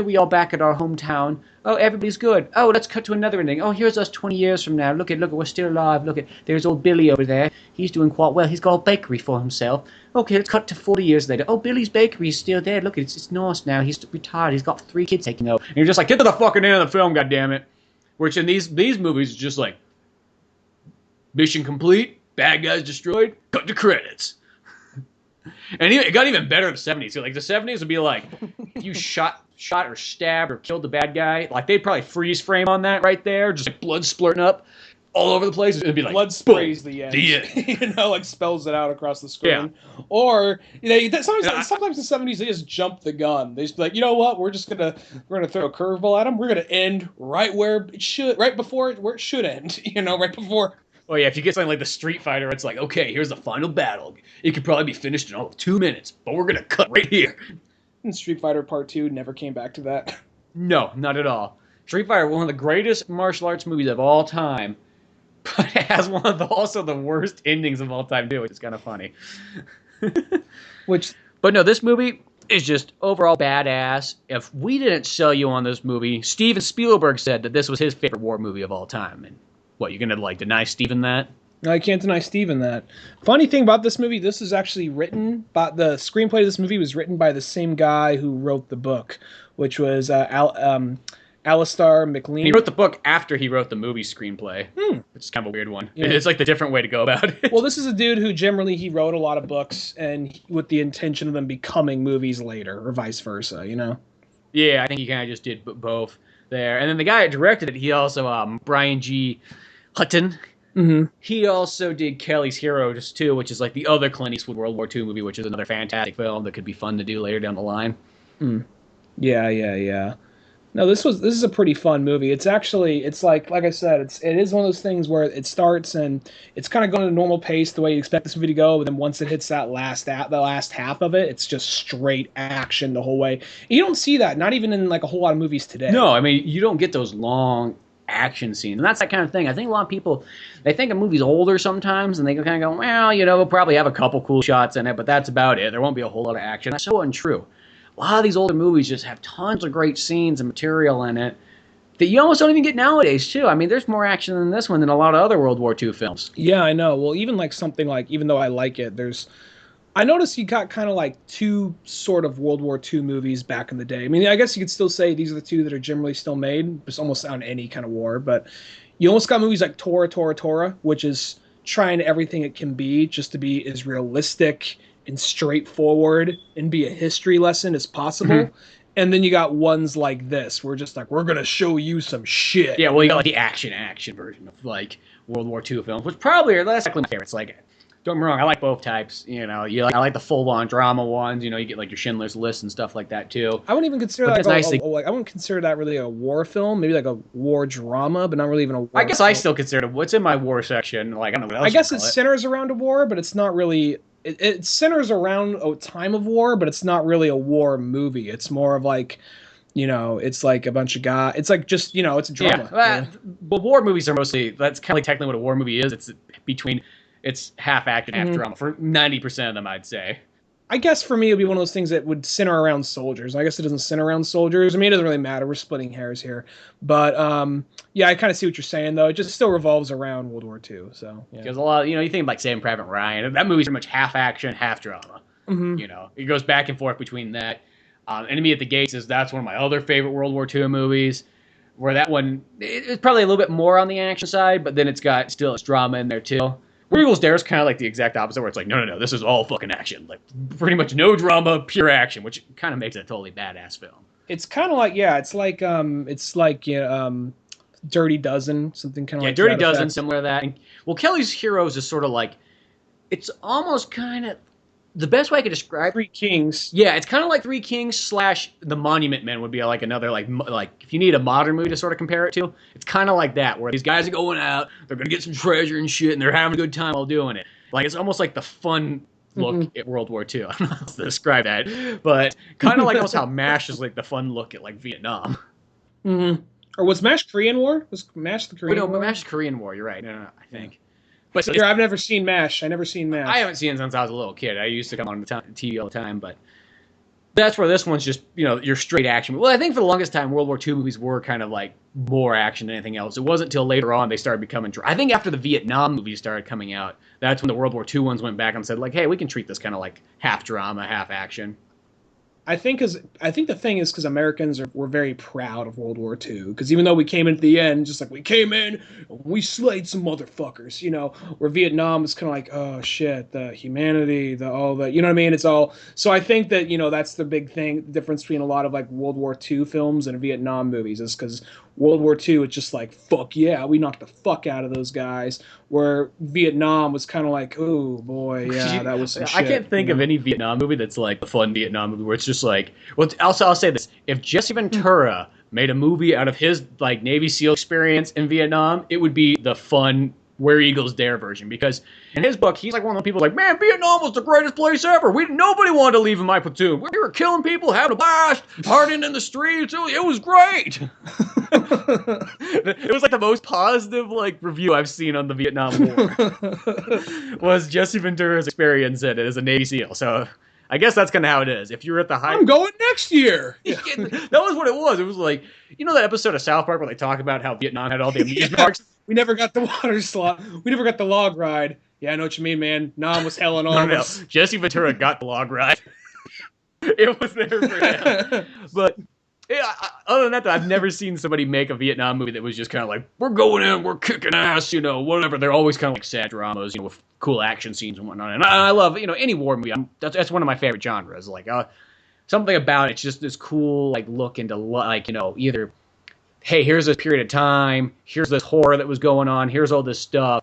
we are back at our hometown. Oh, everybody's good. Oh, let's cut to another ending. Oh, here's us 20 years from now. Look, we're still alive. Look, there's old Billy over there. He's doing quite well. He's got a bakery for himself. Okay, let's cut to 40 years later. Oh, Billy's bakery is still there. Look, it's nice now. He's retired. He's got 3 kids taking over. And you're just like, get to the fucking end of the film, goddammit. Which in these movies is just like, mission complete, bad guys destroyed, cut to credits. And it got even better in the 70s. So, like, the 70s would be like, if you shot or stabbed or killed the bad guy, like, they'd probably freeze frame on that right there, just like blood splurting up all over the place. It'd be like, blood sprays the end. The end. You know, like, spells it out across the screen. Yeah. Or, you know, sometimes in the 70s, they just jump the gun. They just be like, you know what, we're gonna throw a curveball at them. We're gonna end right where it should, where it should end. You know, right before... Oh yeah, if you get something like the Street Fighter, it's like, okay, here's the final battle. It could probably be finished in all of 2 minutes, but we're gonna cut right here. And Street Fighter Part 2 never came back to that. No, not at all. Street Fighter, one of the greatest martial arts movies of all time, but it has one of also the worst endings of all time too, which is kind of funny. But no, this movie is just overall badass. If we didn't sell you on this movie, Steven Spielberg said that this was his favorite war movie of all time, and what, you're gonna like deny Steven that? No, I can't deny Steven that. Funny thing about this movie, this is actually written, but the screenplay of this movie was written by the same guy who wrote the book, which was Alistair MacLean. He wrote the book after he wrote the movie screenplay, which is kind of a weird one. Yeah. It's like the different way to go about it. Well, this is a dude who generally he wrote a lot of books and with the intention of them becoming movies later, or vice versa, you know? Yeah, I think he kind of just did both there. And then the guy that directed it, he also, Brian G. Hutton, he also did Kelly's Heroes too, which is like the other Clint Eastwood World War II movie, which is another fantastic film that could be fun to do later down the line. Yeah. No, this is a pretty fun movie. It's like I said, it is one of those things where it starts and it's kind of going at a normal pace the way you expect this movie to go, but then once it hits the last half of it, it's just straight action the whole way. You don't see that, not even in like a whole lot of movies today. No, I mean, you don't get those long action scenes, and that's that kind of thing. I think a lot of people, they think a movie's older sometimes, and they kind of go, well, you know, we'll probably have a couple cool shots in it, but that's about it. There won't be a whole lot of action. That's so untrue. A lot of these older movies just have tons of great scenes and material in it that you almost don't even get nowadays, too. I mean, there's more action in this one than a lot of other World War II films. Yeah, I know. Well, even like something like, even though I like it, I noticed you got kind of like 2 sort of World War II movies back in the day. I mean, I guess you could still say these are the 2 that are generally still made. It's almost on any kind of war, but you almost got movies like Tora, which is trying everything it can be just to be as realistic and straightforward and be a history lesson as possible. And then you got ones like this, where just like, we're going to show you some shit. Yeah, well, you got like the action version of like World War II films, which probably are less like my favorites. Like, Don't get me wrong, I like both types. I like the full-on drama ones. You get like your Schindler's List and stuff like that too. I wouldn't even consider But that that's nice to. like I wouldn't consider that really a war film. Maybe like a war drama, but not really even a war. I guess I still consider what's in my war section. Like I don't know what else I guess you it call centers around a war, but it's not really. It centers around a time of war, but it's not really a war movie. It's more of like, it's like a bunch of guys. It's like just, it's a drama. Yeah, well, war movies are mostly. That's kind of like technically what a war movie is. It's half action, half drama for 90% of them, I'd say. I guess for me, it'd be one of those things that would center around soldiers. I guess it doesn't center around soldiers. I mean, it doesn't really matter. We're splitting hairs here, but yeah, I kind of see what you're saying though. It just still revolves around World War II. So because a lot, you think like Saving Private Ryan. That movie's pretty much half action, half drama. It goes back and forth between that. Enemy at the Gates that's one of my other favorite World War II movies. Where that one, it's probably a little bit more on the action side, but then it's got still its drama in there too. Where Eagles Dare is kind of like the exact opposite, where it's like, no, this is all fucking action. Like, pretty much no drama, pure action, which kind of makes it a totally badass film. It's kind of like, it's like Dirty Dozen, something kind of like Dirty that Dozen, effect. similar to that. And, Kelly's Heroes is sort of like, it's almost kind of, the best way I could describe Three Kings. Yeah, it's kind of like Three Kings / The Monument Men would be like another, like if you need a modern movie to sort of compare it to, it's kind of like that, where these guys are going out, they're going to get some treasure and shit, and they're having a good time while doing it. Like, it's almost like the fun look at World War II. I don't know how to describe that, but kind of like almost how MASH is like the fun look at, like, Vietnam. Or was MASH Korean War? Was MASH the Korean War? No, MASH is Korean War, you're right. No, I think. But Here, I've never seen MASH. I haven't seen it since I was a little kid. I used to come on the TV all the time, but that's where this one's just, your straight action. Well, I think for the longest time, World War II movies were kind of like more action than anything else. It wasn't until later on they started becoming. I think after the Vietnam movies started coming out, that's when the World War II ones went back and said, like, hey, we can treat this kind of like half drama, half action. I think the thing is because Americans were very proud of World War II. Because even though we came into the end, just like we came in, we slayed some motherfuckers, Where Vietnam is kind of like, oh shit, the humanity, all the, you know what I mean? It's all. So I think that that's the big thing, the difference between a lot of like World War II films and Vietnam movies is because World War II, it's just like, fuck yeah, we knocked the fuck out of those guys. Where Vietnam was kind of like, oh boy, yeah, that was some shit. I can't think of any Vietnam movie that's like the fun Vietnam movie where it's just like, well, also I'll say this. If Jesse Ventura made a movie out of his like Navy SEAL experience in Vietnam, it would be the fun Where Eagles Dare version, because in his book, he's like one of the people like, man, Vietnam was the greatest place ever. Nobody wanted to leave in my platoon. We were killing people, having a blast, partying in the streets. It was great. It was like the most positive like review I've seen on the Vietnam War. Was Jesse Ventura's experience in it as a Navy SEAL. So I guess that's kind of how it is. If you're at the high, I'm going next year. That was what it was. It was like, that episode of South Park where they talk about how Vietnam had all the amusement parks. We never got the water slide. We never got the log ride. Yeah, I know what you mean, man. Nam was hell and all of us. Jesse Ventura got the log ride. It was there for him. But yeah, other than that, though, I've never seen somebody make a Vietnam movie that was just kind of like, we're going in, we're kicking ass, whatever. They're always kind of like sad dramas, with cool action scenes and whatnot. And I love, any war movie. That's one of my favorite genres. Like, something about it's just this cool, like, look into, like, either, hey, here's this period of time, here's this horror that was going on, here's all this stuff.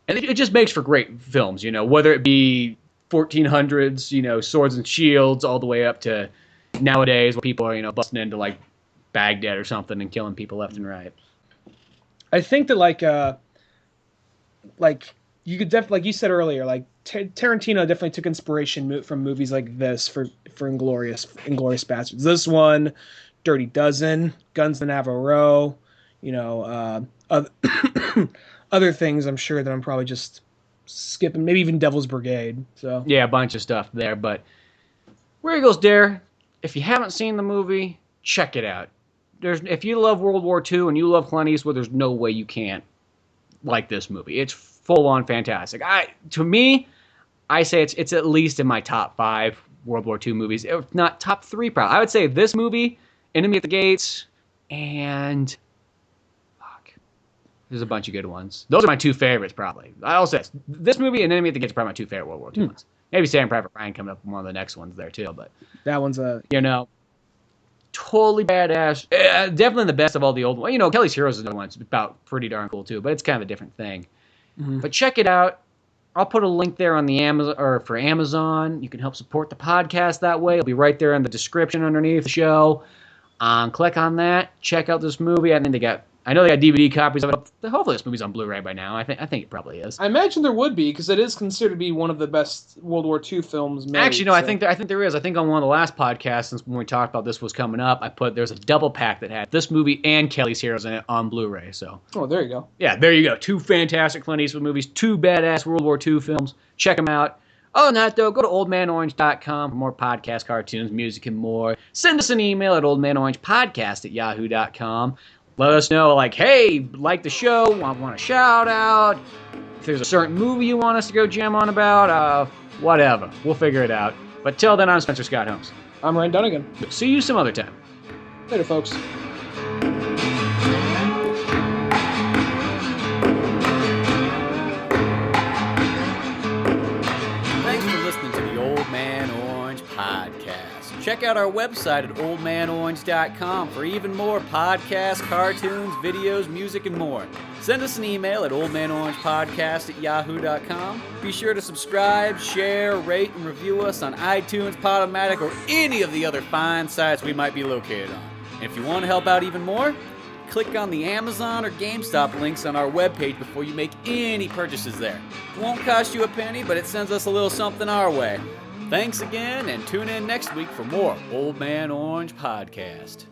And it just makes for great films, whether it be 1400s, swords and shields, all the way up to nowadays where people are, busting into like Baghdad or something and killing people left and right. I think that like you could definitely, like you said earlier, like Tarantino definitely took inspiration from movies like this for Inglourious Basterds. This one, Dirty Dozen, Guns of Navarro, other things I'm sure that I'm probably just skipping, maybe even Devil's Brigade. So yeah, a bunch of stuff there. But Where Eagles Dare, if you haven't seen the movie, check it out. If you love World War II and you love Clint Eastwood, there's no way you can't like this movie. It's full on fantastic. To me, I say it's at least in my top 5 World War II movies, if not top 3 probably. I would say this movie, Enemy at the Gates, and there's a bunch of good ones. Those are my 2 favorites, probably. I'll say this movie and Enemy at the Gates are probably my 2 favorite World War II ones. Maybe Saving Private Ryan coming up in one of the next ones there, too. But that one's totally badass. Definitely the best of all the old ones. Kelly's Heroes is another one. It's about pretty darn cool, too. But it's kind of a different thing. Mm-hmm. But check it out. I'll put a link there on the Amazon or for Amazon. You can help support the podcast that way. It'll be right there in the description underneath the show. Click on that. Check out this movie. I know they got DVD copies of it. Hopefully this movie's on Blu-ray by now. I think it probably is. I imagine there would be, because it is considered to be one of the best World War II films made. Actually, no, so. I think there is. I think on one of the last podcasts, since when we talked about this was coming up, there's a double pack that had this movie and Kelly's Heroes in it on Blu-ray. So. Oh, there you go. Yeah, there you go. 2 fantastic Clint Eastwood movies, 2 badass World War II films. Check them out. Other than that, though, go to oldmanorange.com for more podcast, cartoons, music, and more. Send us an email at oldmanorangepodcast@yahoo.com. Let us know, like, hey, like the show, want a shout out. If there's a certain movie you want us to go jam on about, whatever. We'll figure it out. But till then, I'm Spencer Scott Holmes. I'm Ryan Dunigan. See you some other time. Later, folks. Check out our website at oldmanorange.com for even more podcasts, cartoons, videos, music, and more. Send us an email at oldmanorangepodcast@yahoo.com. Be sure to subscribe, share, rate, and review us on iTunes, Podomatic, or any of the other fine sites we might be located on. And if you want to help out even more, click on the Amazon or GameStop links on our webpage before you make any purchases there. It won't cost you a penny, but it sends us a little something our way. Thanks again, and tune in next week for more Old Man Orange Podcast.